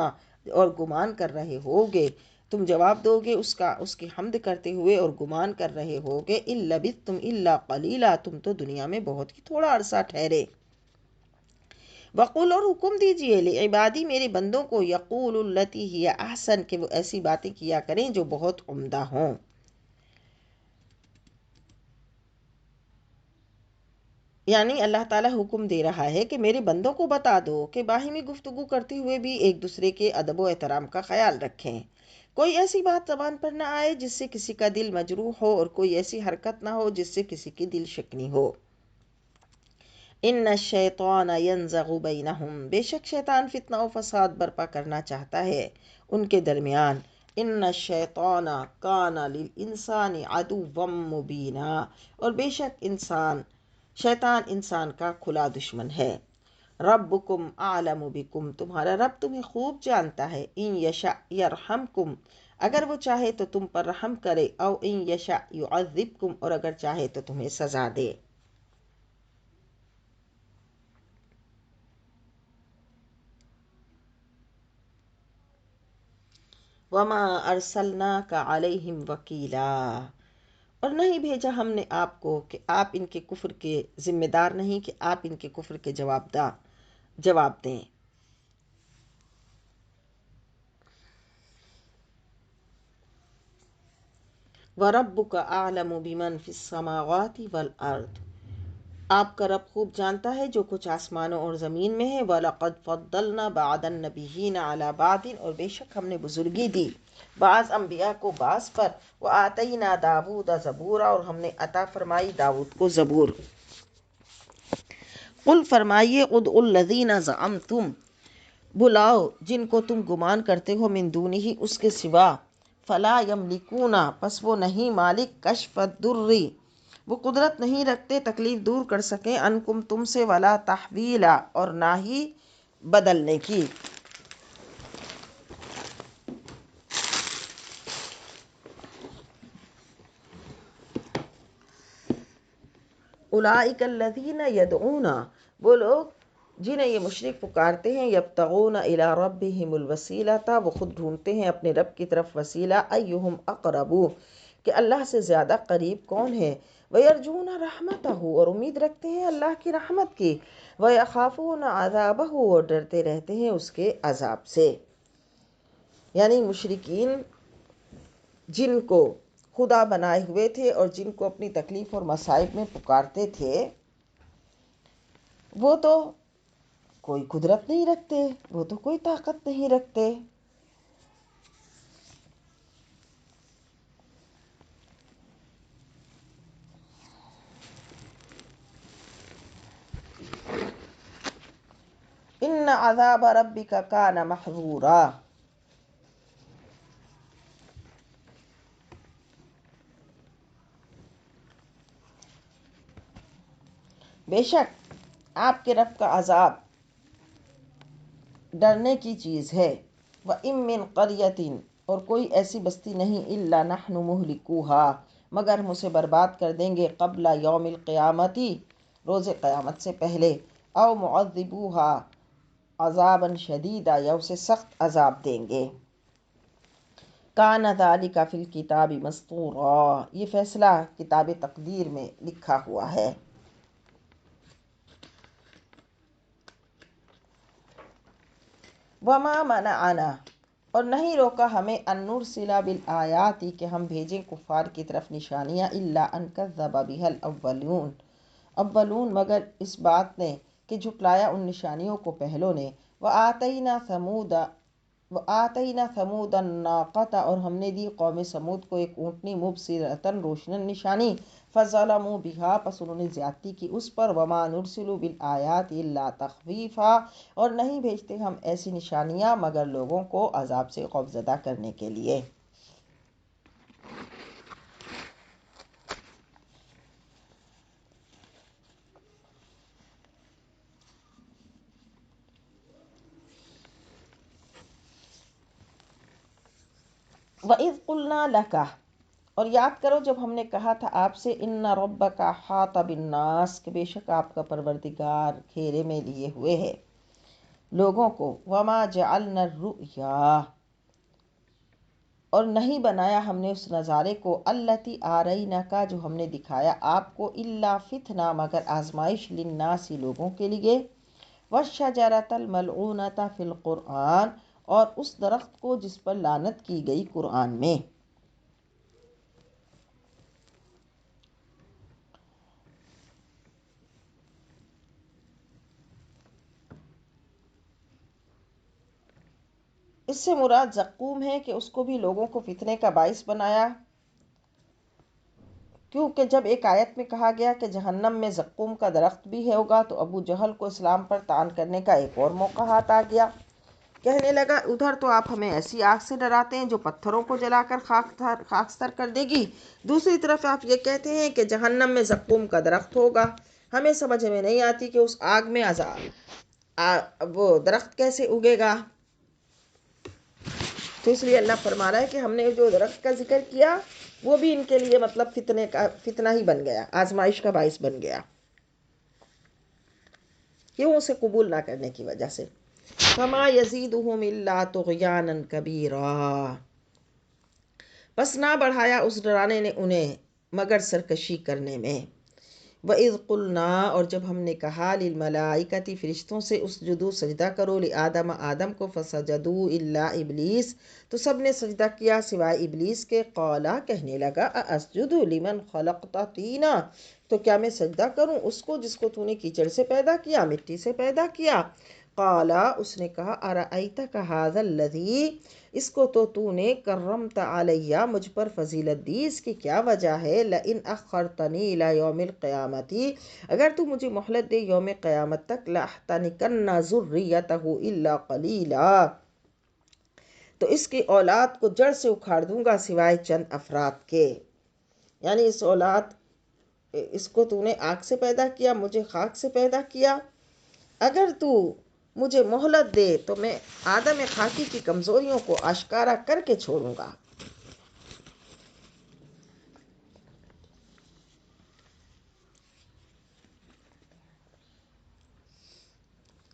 اور گمان کر رہے ہوگے، تم جواب دو گے اس کی حمد کرتے ہوئے اور گمان کر رہے ہوگے، ان لبثتم الا قلیلا، تم تو دنیا میں بہت ہی تھوڑا عرصہ ٹھہرے۔ وقل، اور حکم دیجئے، لعبادی، میرے بندوں کو، یقول التی ہی احسن، کہ وہ ایسی باتیں کیا کریں جو بہت عمدہ ہوں۔ یعنی اللہ تعالیٰ حکم دے رہا ہے کہ میرے بندوں کو بتا دو کہ باہمی گفتگو کرتے ہوئے بھی ایک دوسرے کے ادب و احترام کا خیال رکھیں۔ کوئی ایسی بات زبان پر نہ آئے جس سے کسی کا دل مجروح ہو، اور کوئی ایسی حرکت نہ ہو جس سے کسی کی دل شکنی ہو۔ ان الشیطان ینزغ بینہم، بے شک شیطان فتنہ و فساد برپا کرنا چاہتا ہے ان کے درمیان۔ ان الشیطان کان للانسان عدوا مبینا، اور بے شک شیطان انسان کا کھلا دشمن ہے۔ ربکم اعلم بکم، تمہارا رب تمہیں خوب جانتا ہے۔ ان یشاء یرحمکم، اگر وہ چاہے تو تم پر رحم کرے، او ان یشاء یعذبکم، اور اگر چاہے تو تمہیں سزا دے۔ وما ارسلناک علیہم وکیلا، اور نہیں بھیجا ہم نے آپ کو کہ آپ ان کے کفر کے ذمہ دار نہیں، کہ آپ ان کے کفر کے جواب دیں۔ وَرَبُّكَ أَعْلَمُ بِمَنْ فِي السَّمَاوَاتِ وَالْأَرْضِ، آپ کا رب خوب جانتا ہے جو کچھ آسمانوں اور زمین میں ہے۔ وَلَقَدْ فَضَّلْنَا بَعْضَ النَّبِيِّينَ عَلَى بَعْضٍ، اور بے شک ہم نے بزرگی دی بعض انبیاء کو بعض پر۔ وَآتَيْنَا دَاوُودَ زَبُورًا، اور ہم نے عطا فرمائی داؤد کو زبور۔ قل فرمائیے ادعوا الذین زعمتم، بلاؤ جن کو تم گمان کرتے ہو، من دونہ، اس کے سوا، فلا یملکون، پس وہ نہیں مالک، کشف الضر، وہ قدرت نہیں رکھتے تکلیف دور کر سکیں، عنکم، تم سے، ولا تحویلا، اور نہ ہی بدلنے کی۔ اولئک الذین یدعون، وہ لوگ جنہیں یہ مشرک پکارتے ہیں، یبتغون الی ربہم الوسیلۃ، وہ خود ڈھونڈتے ہیں اپنے رب کی طرف وسیلہ، ایہم اقرب، کہ اللہ سے زیادہ قریب کون ہے، ویرجون رحمتہ، اور امید رکھتے ہیں اللہ کی رحمت کی، ویخافون عذابہ، اور ڈرتے رہتے ہیں اس کے عذاب سے۔ یعنی مشرکین جن کو خدا بنائے ہوئے تھے اور جن کو اپنی تکلیف اور مصائب میں پکارتے تھے، وہ تو کوئی قدرت نہیں رکھتے، وہ تو کوئی طاقت نہیں رکھتے۔ ان عذاب ربک کان محذورا، بے شک آپ کے رب کا عذاب ڈرنے کی چیز ہے۔ وَإِن مِّن قَرْيَةٍ، اور کوئی ایسی بستی نہیں، إِلَّا نَحْنُ مُهْلِكُوهَا، مگر ہم اسے برباد کر دیں گے، قبل یوم القیامت، روز قیامت سے پہلے، او مُعَذِّبُوهَا عذابًا شدیدا، یا اسے سخت عذاب دیں گے۔ کان ذلک فی الکتاب مسطورا، یہ فیصلہ کتاب تقدیر میں لکھا ہوا ہے۔ وما منعنا، اور نہیں روکا ہمیں، ان نرسل بالآیات، کہ ہم بھیجیں کفار کی طرف نشانیاں، الا ان کذب بها الاولون، مگر اس بات نے کہ جھٹلایا ان نشانیوں کو پہلوں نے۔ وآتینا ثمود وآتینا ثمود الناقۃ، اور ہم نے دی قوم سمود کو ایک اونٹنی مبصرۃ روشن نشانی، فظلموا بہا، پس انہوں نے زیادتی کی اس پر، وما نرسل بالآیات الا تخویفا، اور نہیں بھیجتے ہم ایسی نشانیاں مگر لوگوں کو عذاب سے خوفزدہ کرنے کے لیے۔ وَإِذْ قُلْنَا لَكَ، اور یاد کرو جب ہم نے کہا تھا آپ سے، اِنَّ رَبَّكَ أَحَاطَ بِالنَّاسِ، کہ بے شک آپ کا پروردگار گھیرے میں لیے ہوئے ہے لوگوں کو، وَمَا جَعَلْنَا الرُّؤْيَا، اور نہیں بنایا ہم نے اس نظارے کو، الَّتِي أَرَيْنَاكَ، جو ہم نے دکھایا آپ کو، إِلَّا فِتْنَةً، مگر آزمائش، لِلنَّاسِ، لوگوں کے لیے، وَالشَّجَرَةَ الْمَلْعُونَةَ فِي الْقُرْآنِ، اور اس درخت کو جس پر لعنت کی گئی قرآن میں۔ اس سے مراد زقوم ہے کہ اس کو بھی لوگوں کو فتنے کا باعث بنایا، کیونکہ جب ایک آیت میں کہا گیا کہ جہنم میں زقوم کا درخت بھی ہوگا، تو ابو جہل کو اسلام پر طعن کرنے کا ایک اور موقع ہاتھ آ گیا۔ کہنے لگا ادھر تو آپ ہمیں ایسی آگ سے ڈراتے ہیں جو پتھروں کو جلا کر خاکستر کر دے گی، دوسری طرف آپ یہ کہتے ہیں کہ جہنم میں زقوم کا درخت ہوگا، ہمیں سمجھ میں نہیں آتی کہ اس آگ میں وہ درخت کیسے اگے گا۔ تو اس لیے اللہ فرما رہا ہے کہ ہم نے جو درخت کا ذکر کیا وہ بھی ان کے لیے مطلب فتنہ ہی بن گیا، آزمائش کا باعث بن گیا، کیوں؟ اسے قبول نہ کرنے کی وجہ سے۔ فما یزیدہم الا طغیانا کبیرا، بس نہ بڑھایا اس ڈرانے نے انہیں مگر سرکشی کرنے میں۔ وَإِذْ قُلْنَا، اور جب ہم نے کہا، لِلْمَلَائِكَةِ، فرشتوں سے، اسجدوا، سجدہ کرو، لِآدَمَ، آدم کو، فسجدوا إِلَّا إِبْلِيسَ، تو سب نے سجدہ کیا سوائے ابلیس کے، قالا، کہنے لگا، أَأَسْجُدُ لِمَنْ خَلَقْتَ طِينًا، تو کیا میں سجدہ کروں اس کو جس کو تو نے کیچڑ سے پیدا کیا، مٹی سے پیدا کیا۔ قالا، اس نے کہا، أَرَأَيْتَكَ هَذَا الَّذِي، اس کو تو نے، کرمت علیہ، مجھ پر فضیلت دی، اس کی کیا وجہ ہے، لئن اخرتنی الی یوم القیامت، اگر تو مجھے مہلت دے یوم قیامت تک، لاحتنکن ذریتہ الا قلیلا، تو اس کی اولاد کو جڑ سے اکھاڑ دوں گا سوائے چند افراد کے۔ یعنی اس کو تو نے آگ سے پیدا کیا، مجھے خاک سے پیدا کیا، اگر تو مجھے مہلت دے تو میں آدم خاکی کی کمزوریوں کو آشکارا کر کے چھوڑوں گا۔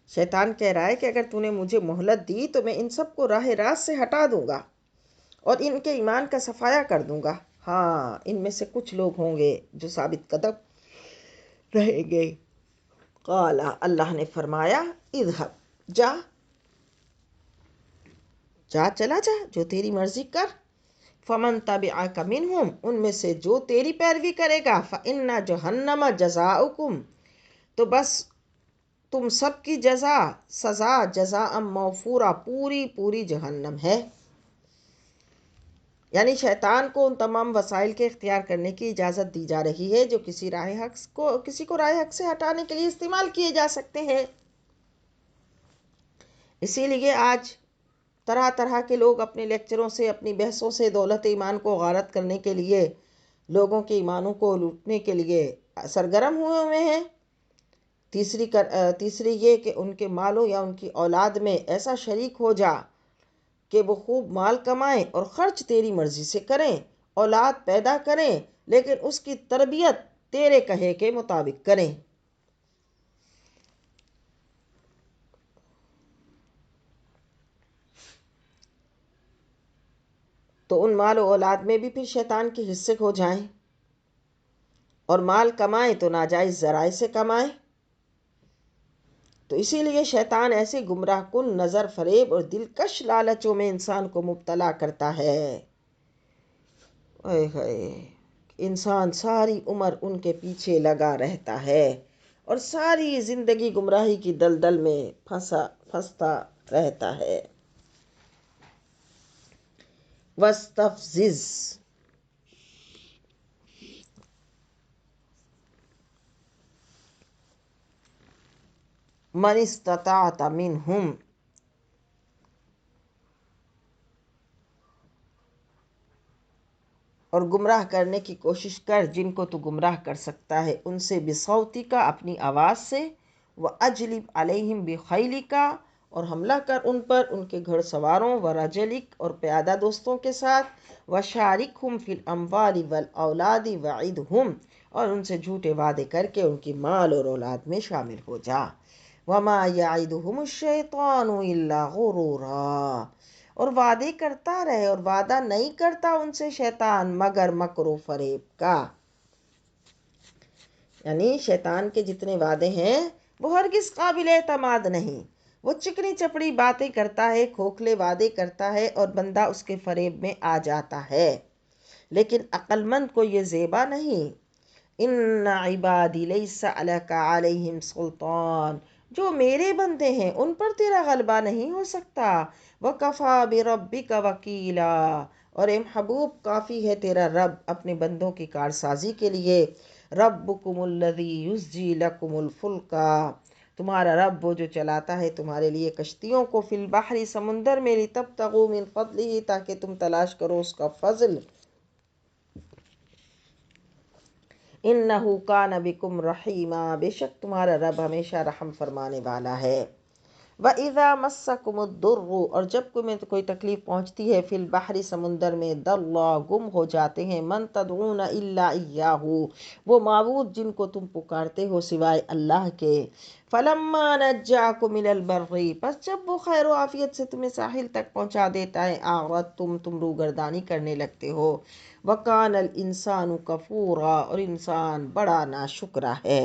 شیطان کہہ رہا ہے کہ اگر تو نے مجھے مہلت دی تو میں ان سب کو راہ راست سے ہٹا دوں گا اور ان کے ایمان کا صفایا کر دوں گا، ہاں ان میں سے کچھ لوگ ہوں گے جو ثابت قدم رہیں گے۔ قالا، اللہ نے فرمایا، اذهب، چلا جا، جو تیری مرضی کر، فمن تبعک منہم، ان میں سے جو تیری پیروی کرے گا، فإن جہنم جزاؤکم، تو بس تم سب کی سزا جزاء موفورہ، پوری جہنم ہے۔ یعنی شیطان کو ان تمام وسائل کے اختیار کرنے کی اجازت دی جا رہی ہے جو کسی کو راہ حق سے ہٹانے کے لیے استعمال کیے جا سکتے ہیں۔ اسی لیے آج طرح طرح کے لوگ اپنے لیکچروں سے، اپنی بحثوں سے دولت ایمان کو غارت کرنے کے لیے، لوگوں کے ایمانوں کو لوٹنے کے لیے سرگرم ہوئے ہیں۔ تیسری یہ کہ ان کے مالوں یا ان کی اولاد میں ایسا شریک ہو جا کہ وہ خوب مال کمائیں اور خرچ تیری مرضی سے کریں، اولاد پیدا کریں لیکن اس کی تربیت تیرے کہے کے مطابق کریں۔ تو ان مال و اولاد میں بھی پھر شیطان کے حصے ہو جائیں، اور مال کمائیں تو ناجائز ذرائع سے کمائیں۔ تو اسی لیے شیطان ایسے گمراہ کن، نظر فریب اور دلکش لالچوں میں انسان کو مبتلا کرتا ہے، انسان ساری عمر ان کے پیچھے لگا رہتا ہے اور ساری زندگی گمراہی کی دلدل میں پھنستا رہتا ہے۔ وَاسْتَفْزِزْ مَنِ اسْتَطَعْتَ مِنْهُمْ، اور گمراہ کرنے کی کوشش کر جن کو تو گمراہ کر سکتا ہے ان سے، بِصَوْتِکَ اپنی آواز سے، وَأَجْلِبْ عَلَيْهِمْ بِخَيْلِکَ اور حملہ کر ان پر ان کے گھڑ سواروں، وَرَجَلِک اور پیادہ دوستوں کے ساتھ، وَشَارِکْهُمْ فِي الْأَمْوَالِ وَالْأَوْلَادِ وَعِدْهُمْ اور ان سے جھوٹے وعدے کر کے ان کی مال اور اولاد میں شامل ہو جا، وَمَا يَعِدُهُمُ الشَّيْطَانُ إِلَّا غُرُورًا اور وعدے کرتا رہے اور وعدہ نہیں کرتا ان سے شیطان مگر مکر و فریب کا، یعنی شیطان کے جتنے وعدے ہیں وہ ہرگز قابل اعتماد نہیں، وہ چکنی چپڑی باتیں کرتا ہے، کھوکھلے وعدے کرتا ہے اور بندہ اس کے فریب میں آ جاتا ہے، لیکن عقل مند کو یہ زیبا نہیں۔ ان عبادی لیس علیک علیہم سلطان جو میرے بندے ہیں ان پر تیرا غلبہ نہیں ہو سکتا، وکفا بربک وکیلا اور اے محبوب کافی ہے تیرا رب اپنے بندوں کی کارسازی کے لیے، ربکم الذی یزجی لکم الفلکا تمہارا رب وہ جو چلاتا ہے تمہارے لیے کشتیوں کو، فی البحر سمندر میں، لتبتغوا من فضلہ تاکہ تم تلاش کرو اس کا فضل، انہ کان بکم رحیما بے شک تمہارا رب ہمیشہ رحم فرمانے والا ہے، وَإِذَا مَسَّكُمُ الضُّرُّ اور جب کوئی تکلیف پہنچتی ہے، فی البحر سمندر میں، ضَلَّ گم ہو جاتے ہیں، مَن تَدْعُونَ إِلَّا إِيَّاهُ وہ معبود جن کو تم پکارتے ہو سوائے اللہ کے، فَلَمَّا نَجَّاكُمْ إِلَى الْبَرِّ پس جب وہ خیر و عافیت سے تمہیں ساحل تک پہنچا دیتا ہے، تم روگردانی کرنے لگتے ہو، وَكَانَ الْإِنسَانُ كَفُورًا اور انسان بڑا ناشکرا ہے،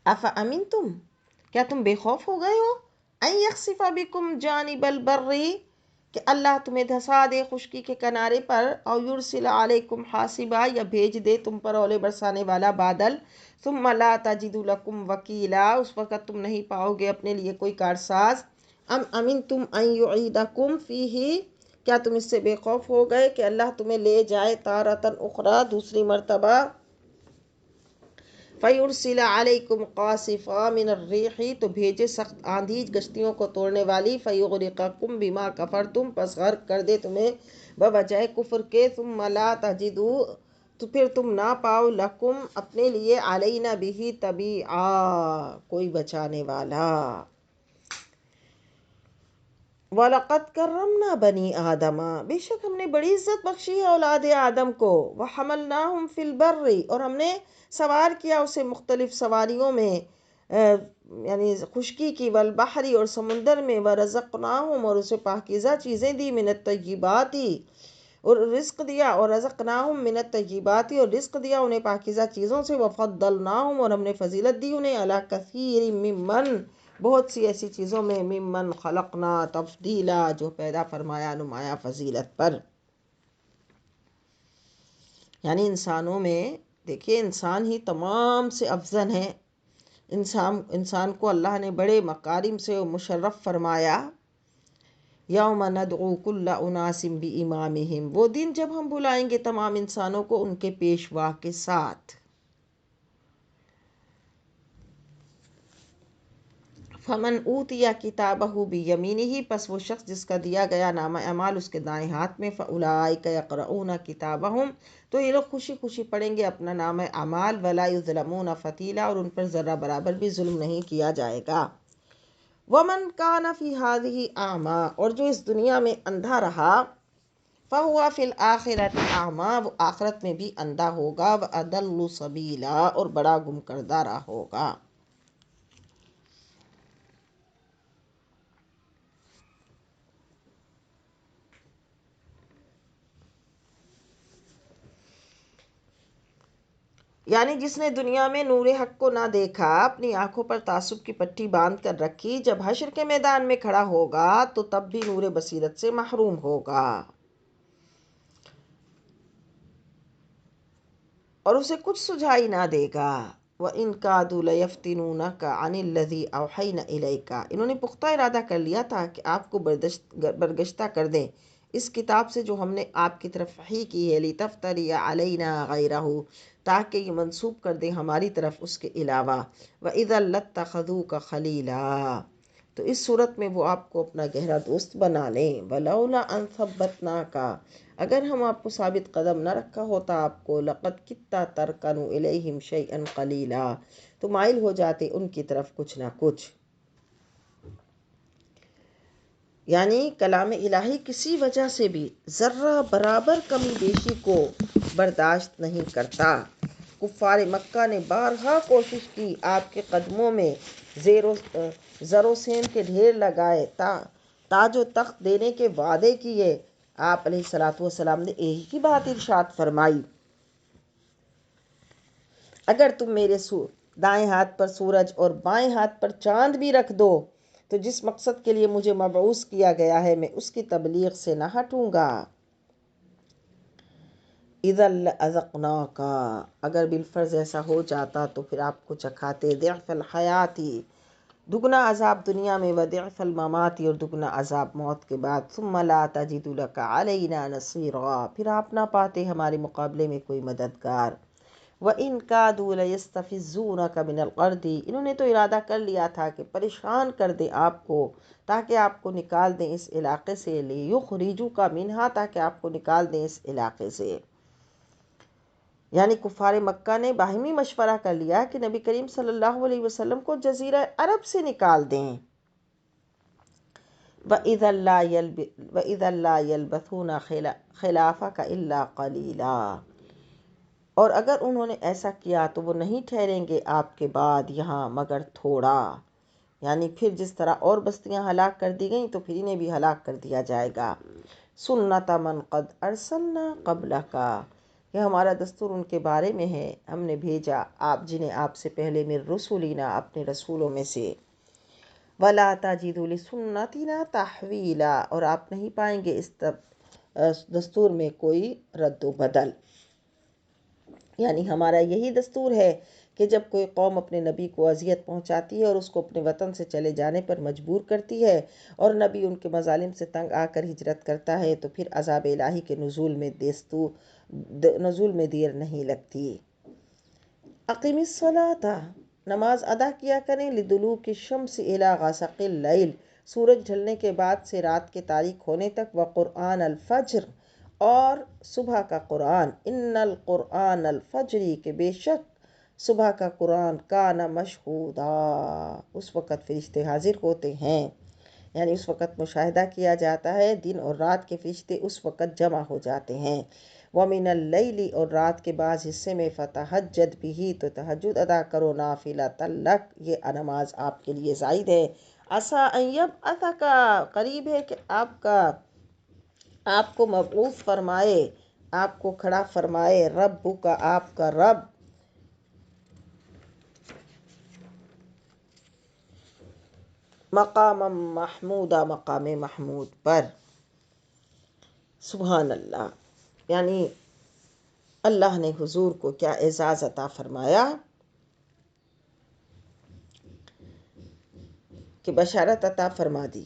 أَفَأَمِنْتُمْ کیا تم بے خوف ہو گئے ہو، ان یخسف بکم جانب البر کہ اللہ تمہیں دھسا دے خشکی کے کنارے پر، او یرسل علیکم حاصبا یا بھیج دے تم پر اولے برسانے والا بادل، ثم لا تجدوا لکم وکیلا اس وقت تم نہیں پاؤ گے اپنے لیے کوئی کارساز، ام امنتم ان یعیدکم فیہ کیا تم اس سے بے خوف ہو گئے کہ اللہ تمہیں لے جائے تارۃ اخری دوسری مرتبہ، فَيُرْسِلَ عَلَيْكُمْ قَاصِفًا مِنَ الرِّيحِ تو بھیجے سخت آندھی کشتیوں کو توڑنے والی، فَيُغْرِقَكُمْ بِمَا كَفَرْتُمْ پس غرق کر دے تمہیں بوجہ کفر کے، ثُمَّ لَا تَجِدُوا تو پھر تم نہ پاؤ لَكُمْ اپنے لیے عَلَيْنَا بِهِ تَبِيعًا کوئی بچانے والا، وَلَقَدْ كَرَّمْنَا بَنِي آدَمَ بے شک ہم نے بڑی عزت بخشی ہے اولاد آدم کو، وَحَمَلْنَاهُمْ فِي الْبَرِّ اور ہم نے سوار کیا اسے مختلف سواریوں میں، یعنی خشکی کی، والبحری اور سمندر میں، وَرَزَقْنَاهُمْ اور اسے پاکیزہ چیزیں دی، مِنَ الطَّیِّبَاتِ اور رزق دیا، اور رَزَقْنَاهُمْ مِنَ الطَّیِّبَاتِ اور رزق دیا انہیں پاکیزہ چیزوں سے، وَفَضَّلْنَاهُمْ اور ہم نے فضیلت دی انہیں، عَلَى كَثِيرٍ مِّمَّن بہت سی ایسی چیزوں میں، ممن خلقنا تفضیلا جو پیدا فرمایا نمایاں فضیلت پر، یعنی انسانوں میں دیکھیے انسان ہی تمام سے افضل ہے، انسان کو اللہ نے بڑے مکارم سے مشرف فرمایا، یوم ندعو کل اناس بامامہم وہ دن جب ہم بلائیں گے تمام انسانوں کو ان کے پیشوا کے ساتھ، فمن اوتی کتابہ بیمینہ پس وہ شخص جس کا دیا گیا نامہ اعمال اس کے دائیں ہاتھ میں، فاولئک یقرؤون کتابہم تو یہ لوگ خوشی خوشی پڑھیں گے اپنا نامہ اعمال، ولا یظلمون فتیلا اور ان پر ذرہ برابر بھی ظلم نہیں کیا جائے گا، ومن کان فی ہذہ اعمی اور جو اس دنیا میں اندھا رہا، فہو فی الآخرۃ اعمی وہ آخرت میں بھی اندھا ہوگا، واضل سبیلا اور بڑا گم کردہ راہ ہوگا۔ یعنی جس نے دنیا میں نور حق کو نہ دیکھا، اپنی آنکھوں پر تعصب کی پٹی باندھ کر رکھی، جب حشر کے میدان میں کھڑا ہوگا تو تب بھی نور بصیرت سے محروم ہوگا، اور اسے کچھ سجھائی نہ دے گا، وَإِن كَادُوا لَيَفْتِنُونَكَ عَنِ الَّذِي أَوْحَيْنَا إِلَيْكَ انہوں نے پختہ ارادہ کر لیا تھا کہ آپ کو برگشتہ کر دیں اس کتاب سے جو ہم نے آپ کی طرف وحی کی ہے، لِتَفْتَرِيَ عَلَيْنَا غَيْرَهُ، تاکہ یہ منسوب کر دیں ہماری طرف اس کے علاوہ، وَإِذًا لَاتَّخَذُوكَ خَلِيلًا، تو اس صورت میں وہ آپ کو اپنا گہرا دوست بنا لیں، وَلَوْلَا أَن ثَبَّتْنَاكَ، اگر ہم آپ کو ثابت قدم نہ رکھا ہوتا آپ کو، لَقَدْ كِدتَّ تَرْكَنُ إِلَيْهِمْ شَيْئًا قَلِيلًا، تو مائل ہو جاتے ان کی طرف کچھ نہ کچھ۔ یعنی کلام الہی کسی وجہ سے بھی ذرہ برابر کمی بیشی کو برداشت نہیں کرتا۔ کفار مکہ نے بارہا کوشش کی آپ کے قدموں میں زر و سیم کے ڈھیر لگائے، تاج و تخت دینے کے وعدے کیے۔ آپ علیہ الصلوۃ والسلام نے ایک ہی بات ارشاد فرمائی، اگر تم میرے دائیں ہاتھ پر سورج اور بائیں ہاتھ پر چاند بھی رکھ دو تو جس مقصد کے لیے مجھے مبعوث کیا گیا ہے میں اس کی تبلیغ سے نہ ہٹوں گا۔ اِذًا لَأَذَقْنَاكَ، اگر بالفرض ایسا ہو جاتا تو پھر آپ کو چکھاتے، ضعف الحیاتی، دگنا عذاب دنیا میں، وضعف المماتی، اور دگنا عذاب موت کے بعد، ثم لا تجد لك علینا نصیرا، پھر آپ نہ پاتے ہمارے مقابلے میں کوئی مددگار۔ وَإِن كَادُوا لَيَسْتَفِزُّونَكَ مِنَ الْأَرْضِ، انہوں نے تو ارادہ کر لیا تھا کہ پریشان کر دیں آپ کو تاکہ آپ کو نکال دیں اس علاقے سے، لِيُخْرِجُوكَ مِنْهَا، تاکہ آپ کو نکال دیں اس علاقے سے۔ یعنی کفار مکہ نے باہمی مشورہ کر لیا کہ نبی کریم صلی اللہ علیہ وسلم کو جزیرہ عرب سے نکال دیں۔ وَإِذًا لَا يَلْبَثُونَ خِلَافَكَ إِلَّا قَلِيلًا، اور اگر انہوں نے ایسا کیا تو وہ نہیں ٹھہریں گے آپ کے بعد یہاں مگر تھوڑا، یعنی پھر جس طرح اور بستیاں ہلاک کر دی گئیں تو پھر انہیں بھی ہلاک کر دیا جائے گا۔ سُنَّتَ مَنْ قَدْ أَرْسَلْنَا قَبْلَكَ، یہ ہمارا دستور ان کے بارے میں ہے، ہم نے بھیجا آپ جنہیں آپ سے پہلے من رسولنا، اپنے رسولوں میں سے۔ وَلَا تَجِدُ لِسُنَّتِنَا تَحْوِيلًا، اور آپ نہیں پائیں گے اس دستور میں کوئی رد و بدل۔ یعنی ہمارا یہی دستور ہے کہ جب کوئی قوم اپنے نبی کو اذیت پہنچاتی ہے اور اس کو اپنے وطن سے چلے جانے پر مجبور کرتی ہے اور نبی ان کے مظالم سے تنگ آ کر ہجرت کرتا ہے تو پھر عذاب الہی کے نزول میں دیر نہیں لگتی۔ اقیم الصلاۃ، نماز ادا کیا کریں، لدلوک الشمس الی غسق اللیل، سورج ڈھلنے کے بعد سے رات کے تاریک ہونے تک، وقرآن الفجر، اور صبح کا قرآن، ان القرآن الفجری، کہ بے شک صبح کا قرآن، کان مشہودا، اس وقت فرشتے حاضر ہوتے ہیں، یعنی اس وقت مشاہدہ کیا جاتا ہے، دن اور رات کے فرشتے اس وقت جمع ہو جاتے ہیں۔ وَمِنَ اللَّيْلِ، اور رات کے بعض حصے میں، فَتَہَجَّدْ بِهِ، تو تہجد ادا کرو، نافلۃ لک، یہ نماز آپ کے لیے زائد ہے، عسیٰ ان یبعثک، قریب ہے کہ آپ کو مبعوث فرمائے، آپ کو کھڑا فرمائے، ربک، آپ کا رب، مقام محمودا، مقام محمود پر۔ سبحان اللہ، یعنی اللہ نے حضور کو کیا اعزاز عطا فرمایا کہ بشارت عطا فرما دی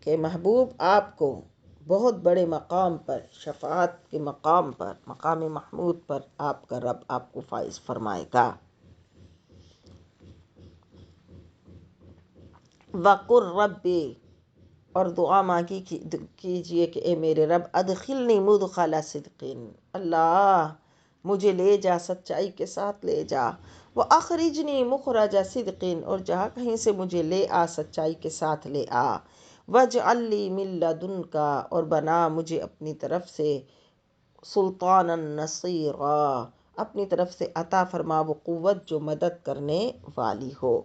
کہ محبوب آپ کو بہت بڑے مقام پر، شفاعت کے مقام پر، مقام محمود پر آپ کا رب آپ کو فائز فرمائے گا۔ وَقُلْ رَبِّ، اور دعا مانگی کیجئے کہ اے میرے رب، ادخلنی مدخل صدق، اللہ مجھے لے جا، سچائی کے ساتھ لے جا، وَأَخْرِجْنِي مُخْرَجَ صِدْقٍ، اور جہاں کہیں سے مجھے لے آ سچائی کے ساتھ لے آ، وَاجْعَل لِّي مِن لَّدُنْكَ، اور بنا مجھے اپنی طرف سے، سلطانًا نصیرا، اپنی طرف سے عطا فرما وہ قوت جو مدد کرنے والی ہو۔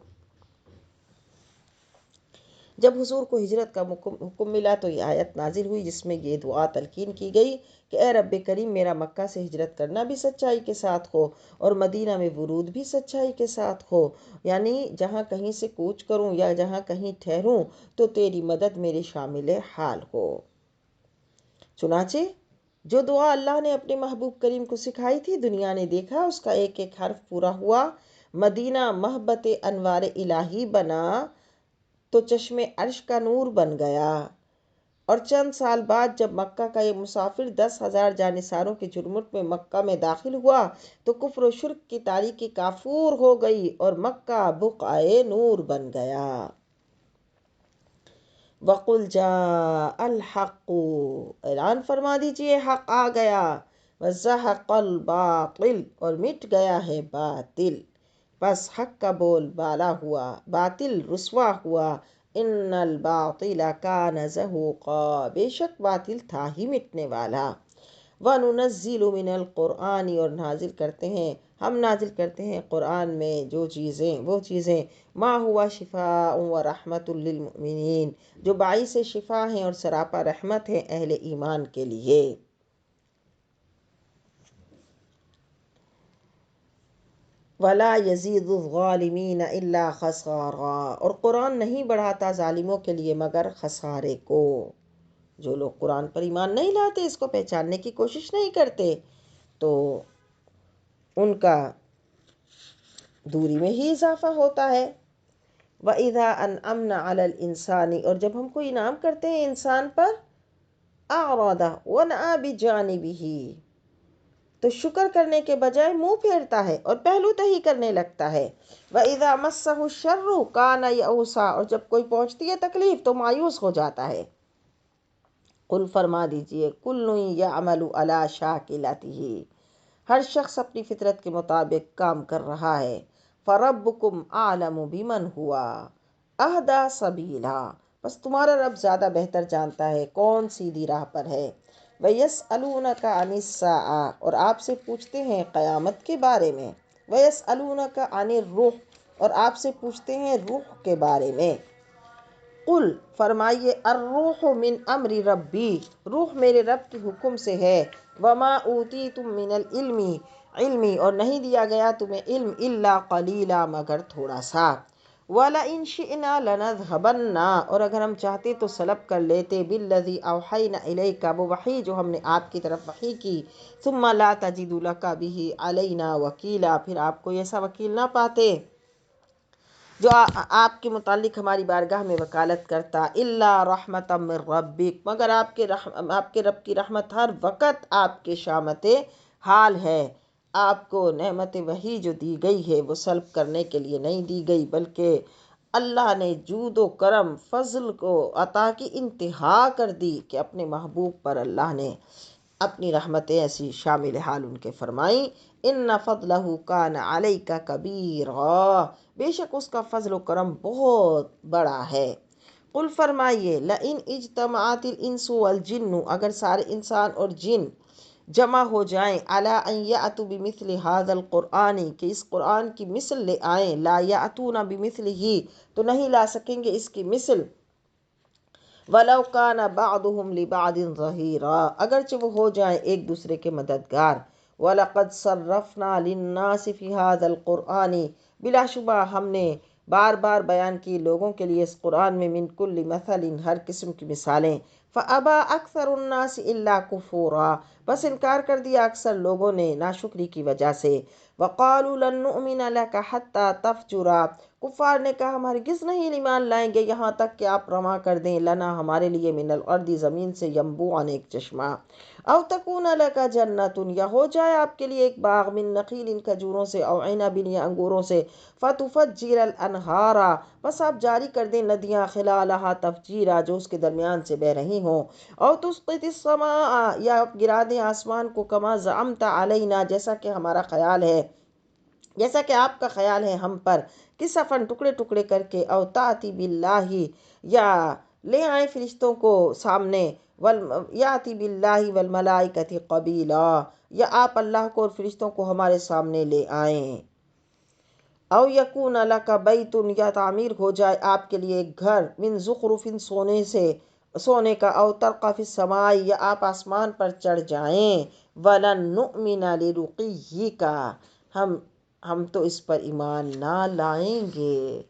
جب حضور کو ہجرت کا حکم ملا تو یہ آیت نازل ہوئی جس میں یہ دعا تلقین کی گئی کہ اے رب کریم، میرا مکہ سے ہجرت کرنا بھی سچائی کے ساتھ ہو اور مدینہ میں ورود بھی سچائی کے ساتھ ہو، یعنی جہاں کہیں سے کوچ کروں یا جہاں کہیں ٹھہروں تو تیری مدد میرے شامل حال ہو۔ چنانچہ جو دعا اللہ نے اپنے محبوب کریم کو سکھائی تھی، دنیا نے دیکھا اس کا ایک ایک حرف پورا ہوا، مدینہ محبت انوار الہی بنا تو چشم عرش کا نور بن گیا، اور چند سال بعد جب مکہ کا یہ مسافر 10,000 جانثاروں کے جھرمٹ میں مکہ میں داخل ہوا تو کفر و شرک کی تاریکی کافور ہو گئی اور مکہ بقعہ نور بن گیا۔ وَقُلْ جَاءَ الْحَقُّ، اعلان فرما دیجئے حق آ گیا، وَزَهَقَ الْبَاطِلُ، اور مٹ گیا ہے باطل، بس حق کا بول بالا ہوا، باطل رسوا ہوا۔ ان الباطل کان زہوقا، بے شک باطل تھا ہی مٹنے والا۔ وَنُنَزِّلُ مِنَ الْقُرْآنِ، اور ہم نازل کرتے ہیں قرآن میں وہ چیزیں ما ہوا شفاء و رحمت للمؤمنین، جو باعث شفا ہیں اور سراپا رحمت ہے اہل ایمان کے لیے۔ وَلَا يَزِيدُ الظَّالِمِينَ إِلَّا خَسَارًا، اور قرآن نہیں بڑھاتا ظالموں کے لیے مگر خسارے کو۔ جو لوگ قرآن پر ایمان نہیں لاتے، اس کو پہچاننے کی کوشش نہیں کرتے، تو ان کا دوری میں ہی اضافہ ہوتا ہے۔ وَإِذَا أَنْعَمْنَا عَلَى الْإِنسَانِ، اور جب ہم کو انعام کرتے ہیں انسان پر، أَعْرَضَ وَنَأَى بِجَانِبِهِ، تو شکر کرنے کے بجائے منہ پھیرتا ہے اور پہلو تہی کرنے لگتا ہے۔ وَإِذَا مَسَّهُ الشَّرُّ كَانَ يَئُوسًا، اور جب کوئی پہنچتی ہے تکلیف تو مایوس ہو جاتا ہے۔ قل فرما دیجئے کل یعمل علی شاکلتہ، ہر شخص اپنی فطرت کے مطابق کام کر رہا ہے۔ فربکم اعلم بمن ہوا اہدی سبیلا، بس تمہارا رب زیادہ بہتر جانتا ہے کون سیدھی راہ پر ہے۔ وَيَسْأَلُونَكَ عَنِ السَّاعَةِ، اور آپ سے پوچھتے ہیں قیامت کے بارے میں۔ وَيَسْأَلُونَكَ عَنِ الرُّوحِ، اور آپ سے پوچھتے ہیں روح کے بارے میں۔ قل فرمائیے الروح من امر ربی، روح میرے رب کے حکم سے ہے۔ وما اوتیتم من العلم، علمی اور نہیں دیا گیا تمہیں علم الا قلیلا مگر تھوڑا سا۔ وَلَئِن شِئْنَا لَنَذْهَبَنَّ، اور اگر ہم چاہتے تو سلب کر لیتے بِالَّذِي أَوْحَيْنَا إِلَيْكَ، وہ وحی جو ہم نے آپ کی طرف وحی کی۔ ثُمَّ لَا تَجِدُ لَكَ بِهِ عَلَيْنَا وَكِيلًا، پھر آپ کو ایسا وکیل نہ پاتے جو آپ کے متعلق ہماری بارگاہ میں وکالت کرتا۔ الا رحمتا من ربک، مگر آپ کے رب کی رحمت ہر وقت آپ کے شامت حال ہے۔ آپ کو نعمت وحی جو دی گئی ہے وہ سلب کرنے کے لیے نہیں دی گئی، بلکہ اللہ نے جود و کرم فضل کو عطا کی انتہا کر دی کہ اپنے محبوب پر اللہ نے اپنی رحمتیں ایسی شامل حال ان کے فرمائیں۔ ان فضلہ کان علیک کبیرا، بے شک اس کا فضل و کرم بہت بڑا ہے۔ قل فرمائیے لئن اجتمعت الانس والجن، اگر سارے انسان اور جن جمع ہو جائیں علی ان یأتوا بمثل ھذا القرآن، کہ اس قرآن کی مثل لے آئیں، لا یأتون بمثلہ، تو نہیں لا سکیں گے اس کی مثل۔ وَلَوْ كَانَ بَعْضُهُمْ لِبَعْضٍ ظَهِيرًا، اگرچہ وہ ہو جائیں ایک دوسرے کے مددگار۔ وَلَقَدْ صَرَّفْنَا لِلنَّاسِ فِي هَذَا الْقُرْآنِ، بلا شبہ ہم نے بار بار بیان کی لوگوں کے لیے اس قرآن میں من کل مثل، ہر قسم کی مثالیں۔ فَأَبَى أَكْثَرُ النَّاسِ إِلَّا كُفُورًا، بس انکار کر دیا اکثر لوگوں نے ناشکری کی وجہ سے۔ وَقَالُوا لَن نُؤْمِنَ لَكَ حَتَّى تَفْجُرَ، کفار نے کہا ہم ہرگز نہیں ایمان لائیں گے یہاں تک کہ آپ رواں کر دیں لنا ہمارے لیے من الارض زمین سے ینبوعا ایک چشمہ، او تکون لک جنت، یا ہو جائے آپ کے لیے ایک باغ من نخیل کھجوروں سے، او عنب یا انگوروں سے، فتفجر الانہار، بس آپ جاری کر دیں ندیاں خلالہا تفجیرا، جو اس کے درمیان سے بہ رہی ہوں، او تسقط السماء، یا گرا دیں آسمان کو، کما زعمت علینا، جیسا کہ ہمارا خیال ہے، جیسا کہ آپ کا خیال ہے ہم پر، کسفن ٹکڑے ٹکڑے کر کے، او تاتی باللہ، یا لے آئیں فرشتوں کو سامنے، یاتی باللہ والملائکۃ قبیلا، یا آپ اللہ کو اور فرشتوں کو ہمارے سامنے لے آئیں۔ او یکون لک بیت، یا تعمیر ہو جائے آپ کے لیے ایک گھر، من زخرف سونے کا، او ترقی فی السماء، یا آپ آسمان پر چڑھ جائیں، ولن نؤمن لرقیک، ہم تو اس پر ایمان نہ لائیں گے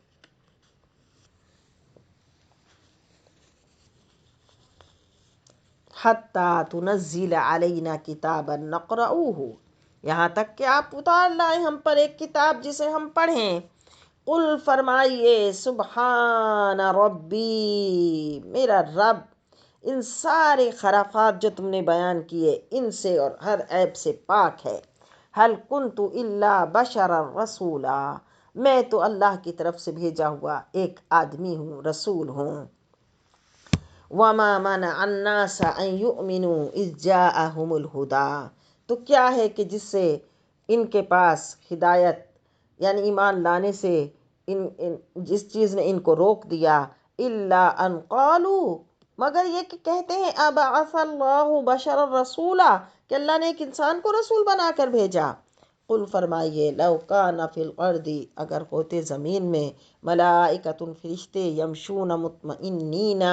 حتی تنزل علینا کتابا نقرؤہ، یہاں تک کہ آپ اتار لائیں ہم پر ایک کتاب جسے ہم پڑھیں۔ قل فرمائیے سبحان ربی، میرا رب ان سارے خرافات جو تم نے بیان کیے ان سے اور ہر عیب سے پاک ہے۔ حل کنت الا بشرا رسولا، میں تو اللہ کی طرف سے بھیجا ہوا ایک آدمی ہوں، رسول ہوں۔ وما منع الناس ان يؤمنوا اذ جاءهم الهدى، تو کیا ہے کہ جس سے ان کے پاس ہدایت یعنی ایمان لانے سے جس چیز نے ان کو روک دیا، الا ان قالوا، مگر یہ کہ کہتے ہیں ابعث اللہ بشرا رسولا، کہ اللہ نے ایک انسان کو رسول بنا کر بھیجا۔ قل فرمائیے لو کان فی الارض، اگر ہوتے زمین میں ملائکۃ فرشتے یمشون مطمئنین،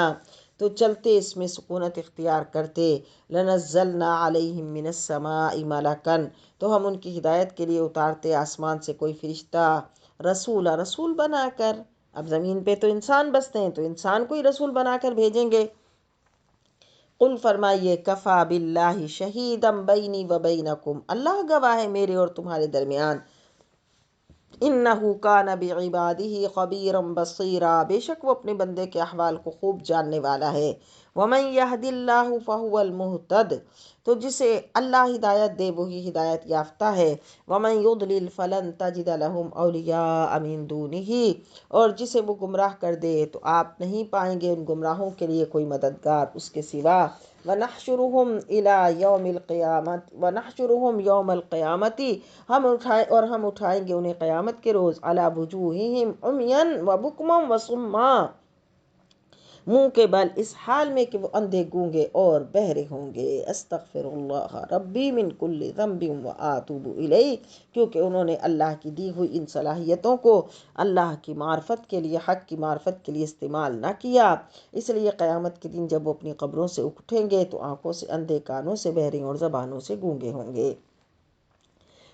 تو چلتے اس میں سکونت اختیار کرتے، لنزلنا علیہم من السماء ملکا، تو ہم ان کی ہدایت کے لیے اتارتے آسمان سے کوئی فرشتہ، رسول بنا کر۔ اب زمین پہ تو انسان بستے ہیں تو انسان کو ہی رسول بنا کر بھیجیں گے۔ قل فرمائیے کفا باللہ شہیدا بینی و بینکم، اللہ گواہ ہے میرے اور تمہارے درمیان، انہ کان بعبادہ خبیرا بصیرا، بے شک وہ اپنے بندے کے احوال کو خوب جاننے والا ہے۔ ومن یہد اللہ فہو المہتد، تو جسے اللہ ہدایت دے وہی ہدایت یافتہ ہے۔ ومن یضلل فلن تجد لہم اولیاء من دونہ، اور جسے وہ گمراہ کر دے تو آپ نہیں پائیں گے ان گمراہوں کے لیے کوئی مددگار اس کے سوا۔ ونحشرہم الی یوم القیامت، ونحشرہم یوم القیامت، ہم اٹھائیں گے انہیں قیامت کے روز، علی وجوہہم عمیا وبکما وصما، منہ کے بل اس حال میں کہ وہ اندھے گونگے اور بہرے ہوں گے۔ استغفر اللہ ربی من کل ذنب واتوب الیہ، کیونکہ انہوں نے اللہ کی دی ہوئی ان صلاحیتوں کو اللہ کی معرفت کے لیے، حق کی معرفت کے لیے استعمال نہ کیا، اس لیے قیامت کے دن جب وہ اپنی قبروں سے اٹھیں گے تو آنکھوں سے اندھے، کانوں سے بہرے اور زبانوں سے گونگے ہوں گے۔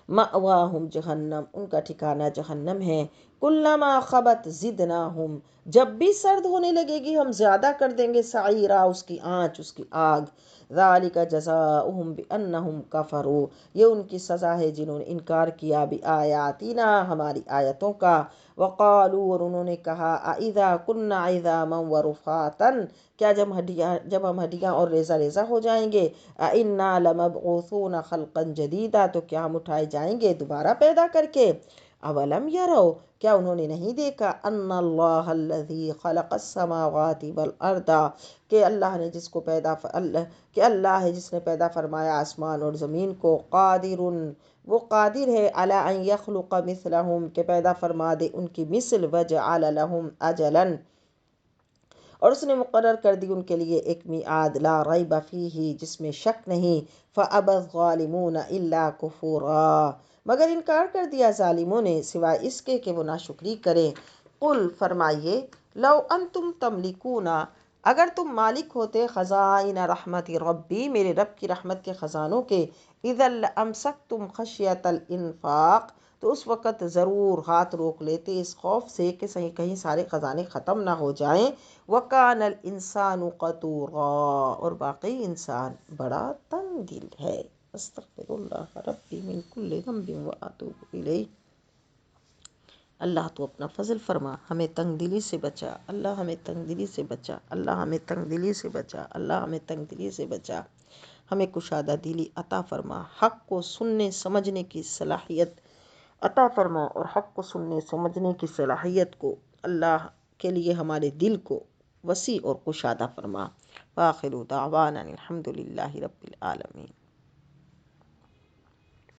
مأواہم جہنم، ان کا ٹھکانہ جہنم ہے۔ کلما خبت زدناہم، جب بھی سرد ہونے لگے گی ہم زیادہ کر دیں گے، سعیرا، اس کی آنچ، اس کی آگ۔ ذالک جزاؤہم بانہم کفروا، یہ ان کی سزا ہے جنہوں نے انکار کیا، بآیاتنا، ہماری آیتوں کا۔ وقالوا، اور انہوں نے کہا، اذا کنا عظاما ورفاتا، کیا جب ہم ہڈیاں اور ریزہ ریزہ ہو جائیں گے، انا لمبعوثون خلقا جدیدا، تو کیا ہم اٹھائے جائیں گے دوبارہ پیدا کر کے۔ اولم یروا، کیا انہوں نے نہیں دیکھا، ان اللہ الذی خلق السماوات والارض، کہ اللہ ہے جس نے پیدا فرمایا آسمان اور زمین کو، قادر، وہ قادر ہے، علی ان یخلق مثلہم، کہ پیدا فرما دے ان کی مثل، وجعل لہم اجلا، اور اس نے مقرر کر دی ان کے لیے ایک میعاد، لا ریب فیہ، جس میں شک نہیں، فابى الظالمون الا کفورا، مگر انکار کر دیا ظالموں نے سوائے اس کے کہ وہ ناشکری کریں۔ قل فرمائیے لو انتم تملکون، اگر تم مالک ہوتے، خزائن رحمت ربی، میرے رب کی رحمت کے خزانوں کے، اذا لامسکتم خشیۃ الانفاق، تو اس وقت ضرور ہاتھ روک لیتے اس خوف سے کہ کہیں سارے خزانے ختم نہ ہو جائیں۔ وَكَانَ الْإِنسَانُ قَتُورًا، اور واقعی انسان بڑا تنگ دل ہے۔ استغفر اللہ ربی من کل ذنب واتوب الیہ۔ اللہ تو اپنا فضل فرما، ہمیں تنگ دلی سے بچا، اللہ ہمیں تنگ دلی سے بچا، اللہ ہمیں تنگ دلی سے بچا، اللہ ہمیں تنگ دلی سے بچا، ہمیں کشادہ دلی عطا فرما، حق کو سننے سمجھنے کی صلاحیت عطا فرما، اور حق کو سننے سمجھنے کی صلاحیت کو اللہ کے لیے ہمارے دل کو وسیع اور کشادہ فرما۔ وآخر دعوانا الحمد للہ رب العالمین۔